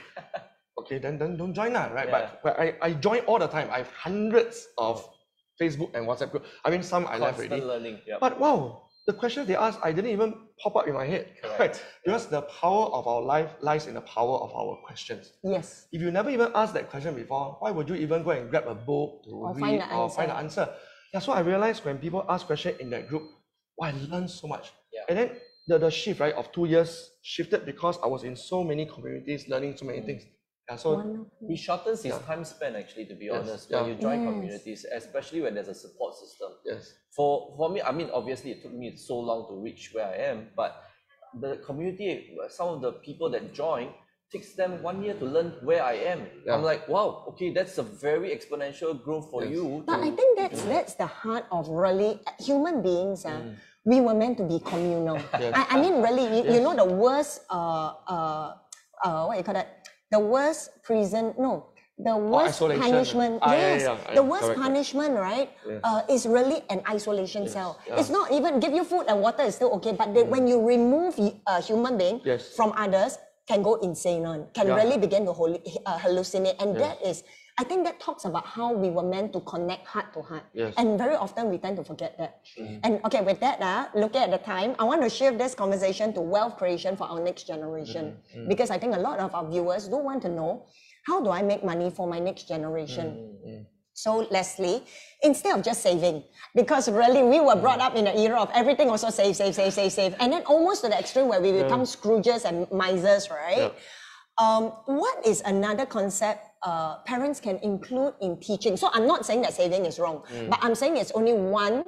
Okay, then don't join that, right? But I join all the time. I have hundreds of Facebook and WhatsApp groups. I mean, some I left already.
Learning.
But wow, the questions they ask, I didn't even pop up in my head. Right? Because the power of our life lies in the power of our questions.
Yes.
If you never even asked that question before, why would you even go and grab a book to read or find the answer? So I realized when people ask questions in that group, I learned so much. And then the shift, right, of 2 years shifted because I was in so many communities learning so many things. So
he shortens his time spent, actually, to be honest, when you join communities, especially when there's a support system. For me, I mean, obviously it took me so long to reach where I am, but the community, some of the people that join, takes them 1 year to learn where I am. I'm like, wow, okay, that's a very exponential growth for you.
But I think that's the heart of really human beings. We were meant to be communal. I mean, really, you know, the worst, what you call that? The worst prison, no, the worst punishment, the worst punishment, right, is really an isolation cell. It's not even give you food and water is still okay, but when you remove a human being from others, can go insane, can really begin to hallucinate, and that is, I think that talks about how we were meant to connect heart to heart. And very often we tend to forget that. And okay, with that, looking at the time, I want to shift this conversation to wealth creation for our next generation. Because I think a lot of our viewers do want to know, how do I make money for my next generation? So Leslie, instead of just saving, because really we were brought up in an era of everything also save, and then almost to the extreme where we become Scrooges and misers, right? What is another concept parents can include in teaching? So I'm not saying that saving is wrong, but I'm saying it's only one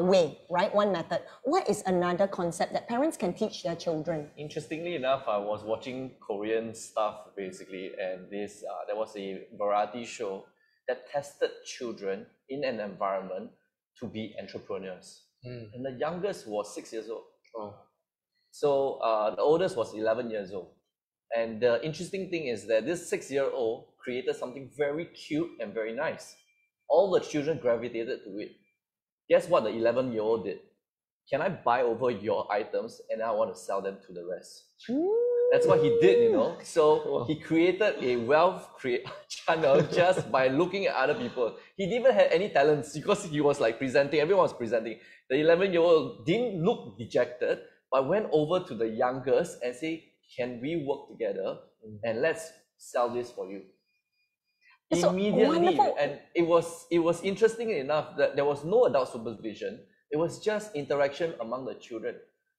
way, right? One method. What is another concept that parents can teach their children?
Interestingly enough, I was watching Korean stuff basically, and there was a variety show that tested children in an environment to be entrepreneurs. And the youngest was 6 years old. So the oldest was 11 years old. And the interesting thing is that this 6-year-old created something very cute and very nice. All the children gravitated to it. Guess what the 11-year-old did? Can I buy over your items and I want to sell them to the rest? That's what he did, you know. So he created a wealth channel just by looking at other people. He didn't even have any talents because he was like presenting, everyone was presenting. The 11-year-old didn't look dejected, but went over to the youngest and said, can we work together and let's sell this for you?
So
immediately. And it was interesting enough that there was no adult supervision. It was just interaction among the children.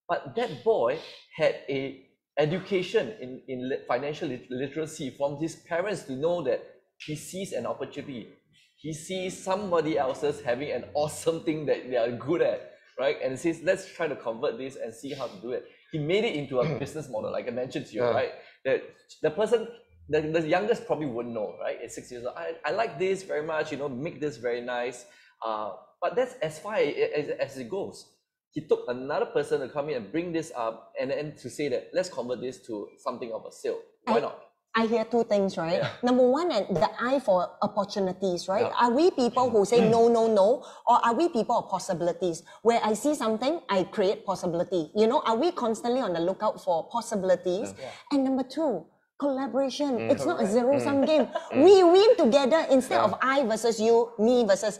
But that boy had a education in financial literacy from his parents to know that he sees an opportunity. He sees somebody else's having an awesome thing that they are good at, right? And he says, let's try to convert this and see how to do it. He made it into a business model, like I mentioned to you, right? That the person, the youngest probably wouldn't know, right? At 6 years old, I like this very much, you know, make this very nice. But that's as far as it goes. He took another person to come in and bring this up and then to say that let's convert this to something of a sale. Why not?
I hear two things, right? Number one, the eye for opportunities, right? Are we people who say no, no, no? Or are we people of possibilities? Where I see something, I create possibility. You know, are we constantly on the lookout for possibilities? And number two, collaboration. It's not a zero-sum game. We win together instead of I versus you, me versus,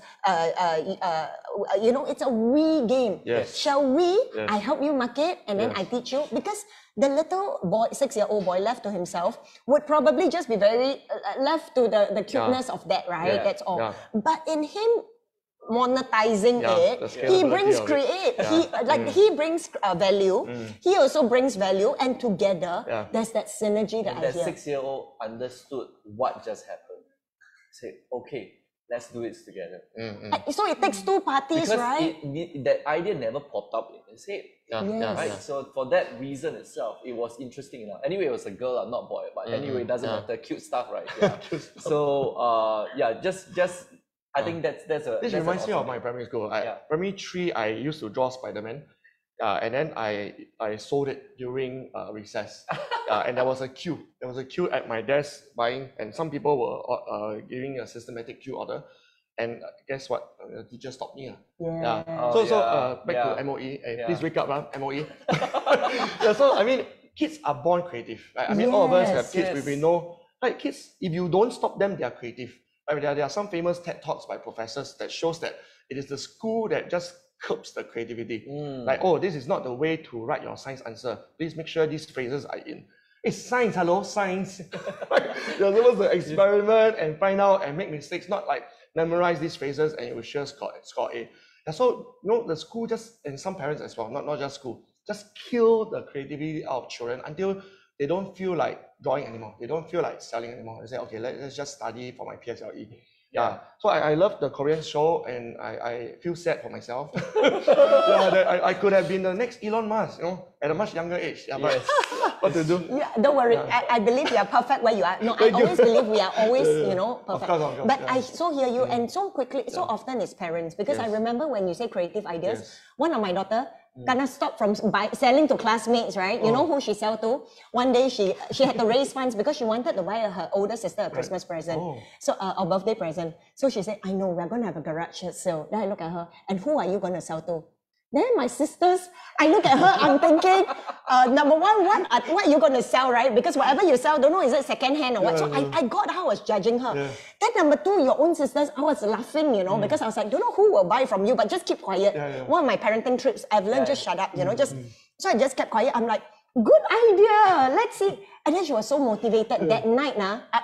you know, it's a we game. Shall we? I help you market and then I teach you. Because the little boy, 6-year-old boy left to himself would probably just be very left to the cuteness of that, right? That's all. But in him monetizing it, he brings he brings value. He also brings value, and together there's that synergy that I hear.
That 6-year-old understood what just happened. Said, okay, let's do it together.
So it takes two parties,
because
right?
That idea never popped up in his head. Right? So for that reason itself, it was interesting enough. Anyway, it was a girl, not boy. But anyway, it doesn't matter. Cute stuff, right? So just I think that's
This reminds me of my primary school. Primary 3, I used to draw Spider-Man. And then I sold it during recess. And there was a queue. There was a queue at my desk buying, and some people were giving a systematic queue order. And guess what? The teacher stopped me. Back to MOE. Please wake up, MOE. So I mean, kids are born creative. Right? I mean, all of us have kids. We know, like kids, if you don't stop them, they are creative. Right? There are some famous TED Talks by professors that shows that it is the school that just curbs the creativity. Like, oh, this is not the way to write your science answer. Please make sure these phrases are in. It's science, hello, science. You're supposed to experiment and find out and make mistakes, not like memorize these phrases and you will sure score A. And so, you know, the school just, and some parents as well, not just school, just kill the creativity out of children until they don't feel like drawing anymore. They don't feel like selling anymore. They say, okay, let's just study for my PSLE. So I love the Korean show and I feel sad for myself. I could have been the next Elon Musk, you know, at a much younger age. But what to do?
Don't worry. I believe you are perfect where you are. No, I always believe we are always, you know, perfect.
Of course,
but I so hear you, and so quickly, so often it's parents, because I remember when you say creative ideas, one of my daughter gonna stop from selling to classmates, right? You know who she sell to? One day she had to raise funds because she wanted to buy her older sister a Christmas present, so a birthday present. So she said, I know, we're gonna have a garage sale. Then I look at her, and who are you gonna sell to? Then my sisters, I look at her, I'm thinking, number one, what are you going to sell, right? Because whatever you sell, don't know, is it second hand or what? So I got how I was judging her. Then number two, your own sisters, I was laughing, you know, because I was like, don't know who will buy from you, but just keep quiet. One of my parenting trips, I've learned just shut up, you know, so I just kept quiet. I'm like, good idea. Let's see. And then she was so motivated. That night,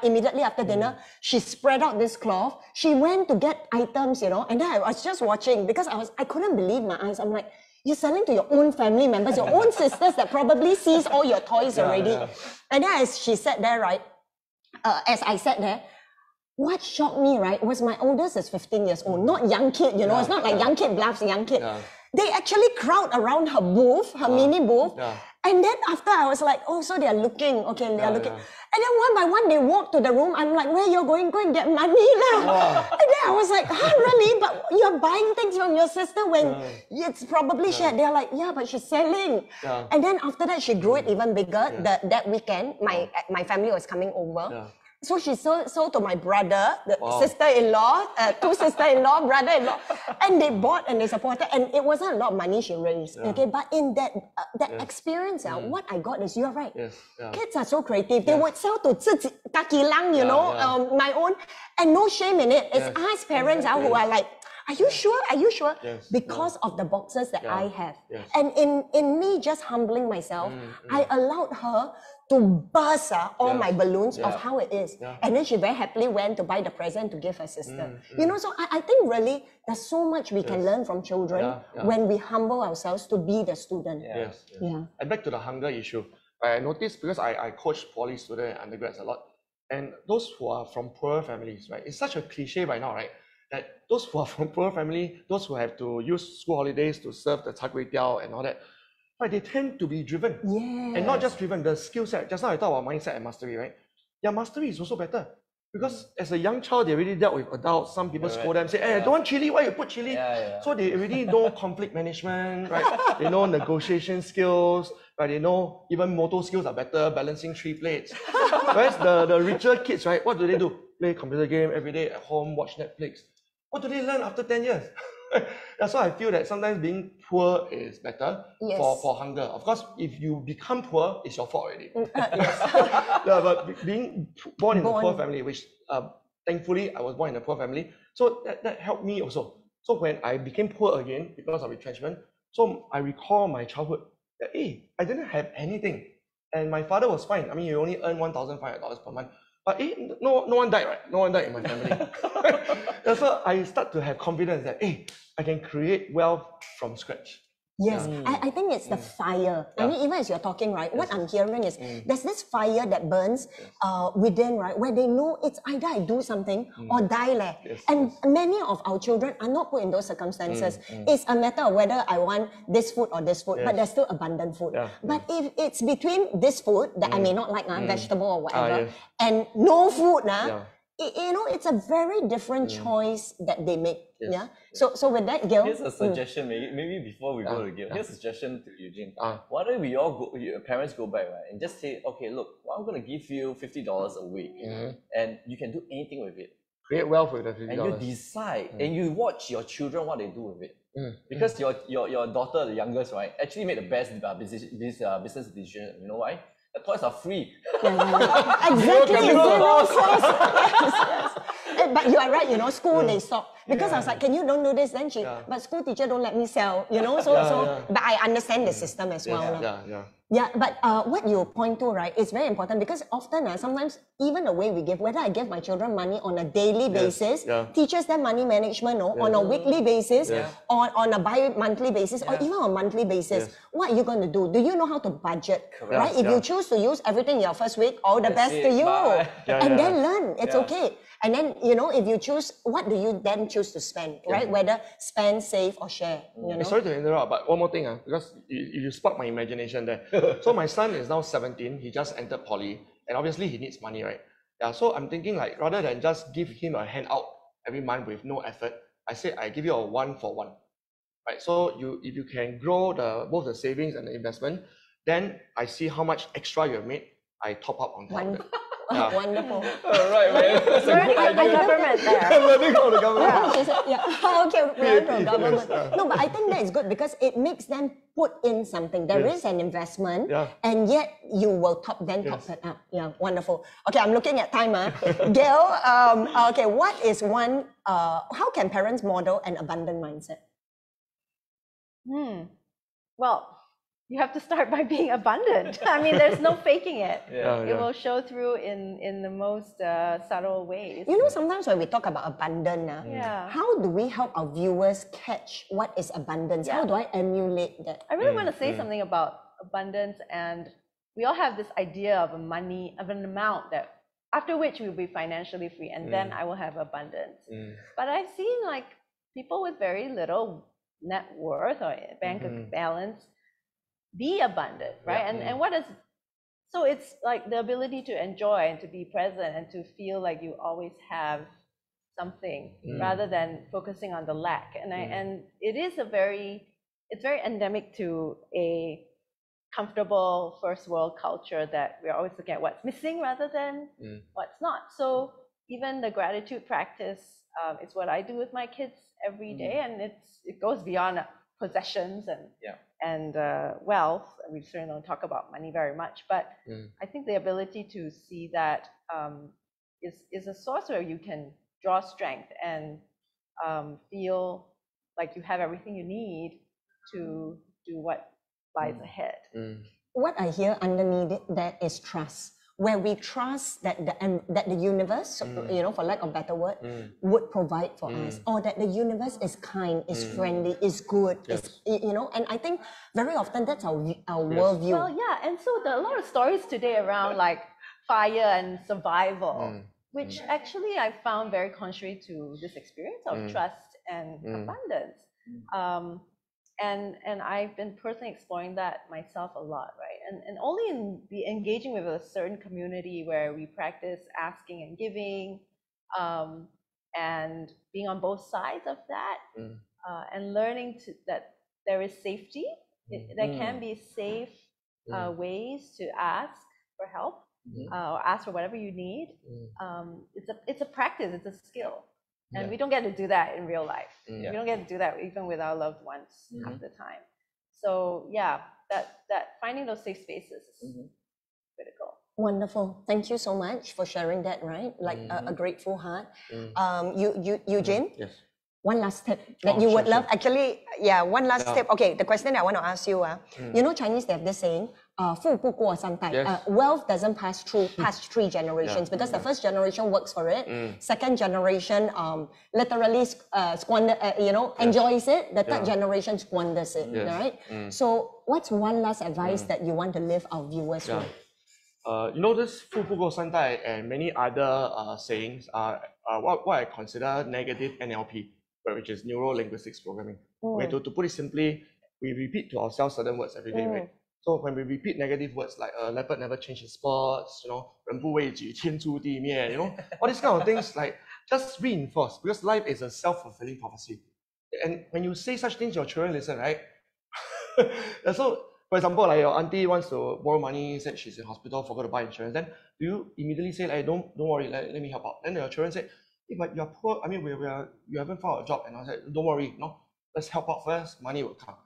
immediately after dinner, she spread out this cloth. She went to get items, you know, and then I was just watching because I couldn't believe my eyes. I'm like, you're selling to your own family members, your own sisters that probably sees all your toys already. Yeah. And then as she sat there, right, as I sat there, what shocked me, right, was my oldest is 15 years old, not young kid, you know, it's not like young kid bluffs, young kid. Yeah. They actually crowd around her booth, her mini booth. Yeah. And then after I was like, oh, so they're looking, okay, they're looking. And then one by one, they walk to the room. I'm like, where you're going? Go and get money lah. Wow. And then I was like, huh, really? But you're buying things from your sister when it's probably shared. They're like, yeah, but she's selling. Yeah. And then after that, she grew it even bigger. That weekend, my family was coming over. Yeah. So she sold to my brother, the sister-in-law, two sister-in-law, brother-in-law, and they bought and they supported, and it wasn't a lot of money she raised, okay? But in that experience, what I got is, you're right, kids are so creative. They would sell to 自己 kaki lang, you know, my own, and no shame in it. It's us parents who are like, are you sure? Are you sure? Yes. Because of the boxes that I have. Yes. And in me just humbling myself, I allowed her to burst all my balloons of how it is. Yeah. And then she very happily went to buy the present to give her sister. You know, so I think really there's so much we can learn from children when we humble ourselves to be the student.
Yes. Yeah. And back to the hunger issue, I noticed because I coach poly students and undergrads a lot, and those who are from poor families, right? It's such a cliche by now, right? That those who are from poor family, those who have to use school holidays to serve the char kway teow and all that, right, they tend to be driven. Yes. And not just driven, the skill set. Just now I talked about mindset and mastery, right? Yeah, mastery is also better. Because as a young child, they already dealt with adults. Some people scold them, say, hey, I don't want chili, why you put chili? So they already know conflict management, right? They know negotiation skills, right? They know even motor skills are better, balancing 3 plates. Whereas the richer kids, right, what do? Play computer game every day at home, watch Netflix. What do they learn after 10 years? That's why I feel that sometimes being poor is better for hunger. Of course, if you become poor, it's your fault already. But being born in a poor family, which thankfully I was born in a poor family, so that helped me also. So when I became poor again because of retrenchment, so I recall my childhood that, hey, I didn't have anything. And my father was fine. I mean, you only earn $1,500 per month. But no one died, right? No one died in my family. So I start to have confidence that, hey, I can create wealth from scratch.
Yes, I think it's the fire. I mean, even as you're talking, right, what I'm hearing is there's this fire that burns within, right, where they know it's either I do something or die leh. And many of our children are not put in those circumstances. It's a matter of whether I want this food or this food, but there's still abundant food. But if it's between this food that I may not like, vegetable or whatever, and no food, you know, it's a very different choice that they make. So with that, GAIL,
here's a suggestion. Maybe before we go to GAIL, here's a suggestion to Eugene. Why don't we all go? Your parents go back, right, and just say, okay, look, well, I'm going to give you $50 a week, and you can do anything with it.
Create wealth with the $50.
And you decide, and you watch your children what they do with it. Because your daughter, the youngest, right, actually made the best business decision. You know why? The toys are free.
Exactly. Zero cost. But you are right, you know, school they stop. Because I was like, can you don't do this? Then but school teacher don't let me sell, you know, but I understand the system as well. Yeah, but what you point to, right, is very important because often, sometimes even the way we give, whether I give my children money on a daily basis, teaches them money management, on a weekly basis, or on a bi-monthly basis, or even on a monthly basis, what are you going to do? Do you know how to budget, right? If you choose to use everything your first week, all the best to you. And then learn, it's okay. And then, you know, if you choose, what do you then choose to spend, right? Whether spend, save, or share, you know?
Sorry to interrupt, but one more thing, because you sparked my imagination there. So my son is now 17, he just entered poly, and obviously he needs money, right? So I'm thinking like, rather than just give him a handout every month with no effort, I say I give you a 1-for-1, right? So if you can grow both the savings and the investment, then I see how much extra you have made, I top up on top of it.
Wonderful.
All right, man. That's a good idea.
Government there.
Learning from the government.
She said, okay, learn from government. No, but I think that is good because it makes them put in something. There is an investment, and yet you will top it up. Yeah, wonderful. Okay, I'm looking at time. GAIL, okay, what is one, how can parents model an abundant mindset?
Well, you have to start by being abundant. I mean, there's no faking it.
Yeah.
It will show through in the most subtle ways.
You know, sometimes when we talk about abundance, how do we help our viewers catch what is abundance? How do I emulate that?
I really want to say something about abundance, and we all have this idea of an amount that after which we'll be financially free, and then I will have abundance. But I've seen like people with very little net worth or bank balance be abundant, right? And what is, so it's like the ability to enjoy and to be present and to feel like you always have something rather than focusing on the lack. And it is it's very endemic to a comfortable first world culture that we're always looking at what's missing rather than what's not. So even the gratitude practice is what I do with my kids every day, and it goes beyond possessions and wealth. We certainly don't talk about money very much, but I think the ability to see that is a source where you can draw strength and feel like you have everything you need to do what lies ahead.
What I hear underneath that is trust, where we trust that the universe, you know, for lack of better word, would provide for us, or that the universe is kind, is friendly, is good, is, you know. And I think very often that's our worldview.
Well, yeah, and so there are a lot of stories today around like fire and survival, which actually I found very contrary to this experience of trust and abundance. And I've been personally exploring that myself a lot, right? And only in engaging with a certain community where we practice asking and giving, and being on both sides of that, and learning that there is safety. There can be safe ways to ask for help, or ask for whatever you need. It's a practice, it's a skill. And we don't get to do that in real life. We don't get to do that even with our loved ones half the time. So yeah, that finding those safe spaces is critical.
Wonderful. Thank you so much for sharing that, right? Like a grateful heart. Eugene?
Yes.
One last tip that you would love. Actually, one last tip. Okay, the question I want to ask you, you know, Chinese, they have this saying, 富不过三代. Wealth doesn't pass past 3 generations, because the first generation works for it, second generation literally enjoys it, the third generation squanders it, right? So what's one last advice that you want to leave our viewers with?
You know, this 富不过三代 and many other sayings are what I consider negative NLP, which is neuro-linguistics programming. Okay, to put it simply, we repeat to ourselves certain words every day, right? So when we repeat negative words like leopard never changes spots, you know, 人不为己，天诛地灭, you know, all these kind of things, like, just reinforce, because life is a self-fulfilling prophecy. And when you say such things, your children listen, right? So, for example, like your auntie wants to borrow money, said she's in hospital, forgot to buy insurance, then do you immediately say, like, don't worry, let me help out? Then your children say, hey, but you're poor, I mean, you haven't found a job. And I said, don't worry, no, let's help out first, money will come.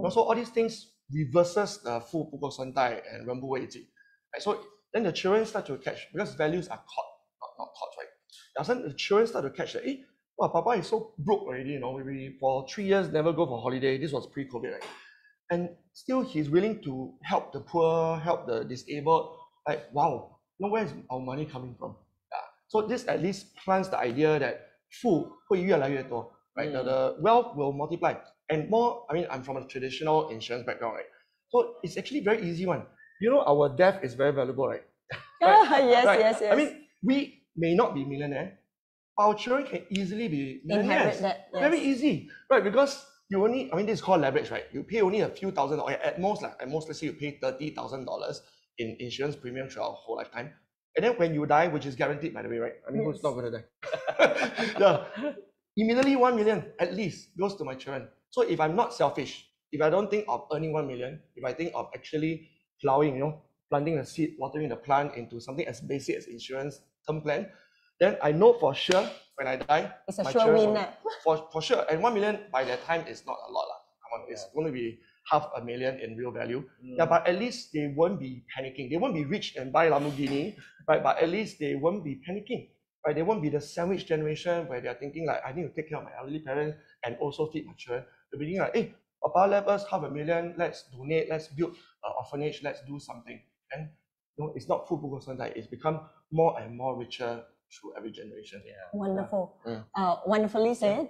So all these things reverses the 富不过三代 and 人不为己. Right? So then the children start to catch, because values are caught, not taught, right? And then the children start to catch that, hey, wow, Papa is so broke already, you know, we for 3 years never go for holiday. This was pre-COVID, right? And still he's willing to help the poor, help the disabled. Like, wow, you know, where is our money coming from? So this at least plants the idea that 富会越来越多, right? The wealth will multiply. And more, I mean, I'm from a traditional insurance background, right? So it's actually very easy one. You know, our death is very valuable, right?
Yes.
I mean, we may not be millionaire. Our children can easily be millionaires.
Inherit that, yes.
Very easy, right? Because you only, I mean, this is called leverage, right? You pay only a few thousand, or at most, let's say you pay $30,000 in insurance premium throughout our whole lifetime. And then when you die, which is guaranteed, by the way, right? I mean, who's not going to die? Immediately 1 million at least goes to my children. So if I'm not selfish, if I don't think of earning 1 million, if I think of actually plowing, you know, planting the seed, watering the plant into something as basic as insurance term plan, then I know for sure when I die,
it's a sure win.
For sure. And 1 million by that time is not a lot. Come on, it's going to be $500,000 in real value. Yeah, but at least they won't be panicking. They won't be rich and buy Lamborghini, right? But at least they won't be panicking, right? They won't be the sandwich generation where they are thinking like, I need to take care of my elderly parents and also feed my children. They're thinking like, hey, Power levels, $500,000, let's donate, let's build an orphanage, let's do something. And it's not full it's become more and more richer through every generation.
Wonderful. Wonderfully said.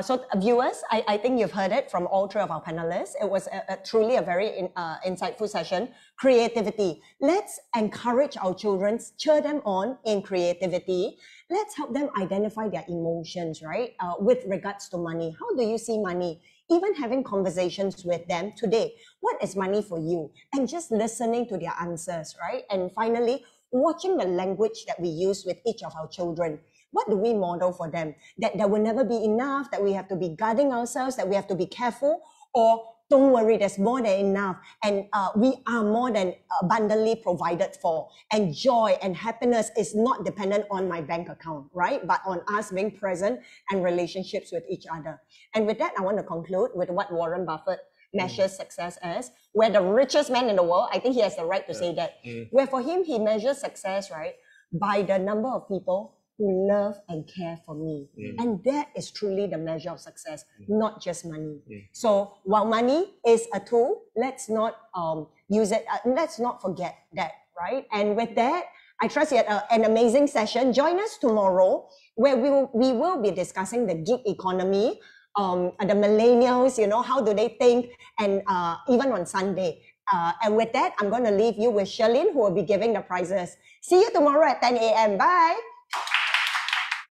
So viewers, I think you've heard it from all three of our panelists. It was truly a very insightful session. Creativity. Let's encourage our children, cheer them on in creativity. Let's help them identify their emotions, right? With regards to money. How do you see money? Even having conversations with them today. What is money for you? And just listening to their answers, right? And finally, watching the language that we use with each of our children. What do we model for them? That there will never be enough, that we have to be guarding ourselves, that we have to be careful, or don't worry, there's more than enough, and we are more than abundantly provided for. And joy and happiness is not dependent on my bank account, right? But on us being present and relationships with each other. And with that, I want to conclude with what Warren Buffett measures success as. We're the richest man in the world. I think he has the right to say that. Where for him, he measures success, right, by the number of people who love and care for me. And that is truly the measure of success, not just money. So while money is a tool, let's not use it, let's not forget that, right? And with that, I trust you had an amazing session. Join us tomorrow, where we will be discussing the gig economy, the millennials, how do they think, and even on Sunday. And with that, I'm going to leave you with Charlene, who will be giving the prizes. See you tomorrow at 10 a.m. Bye.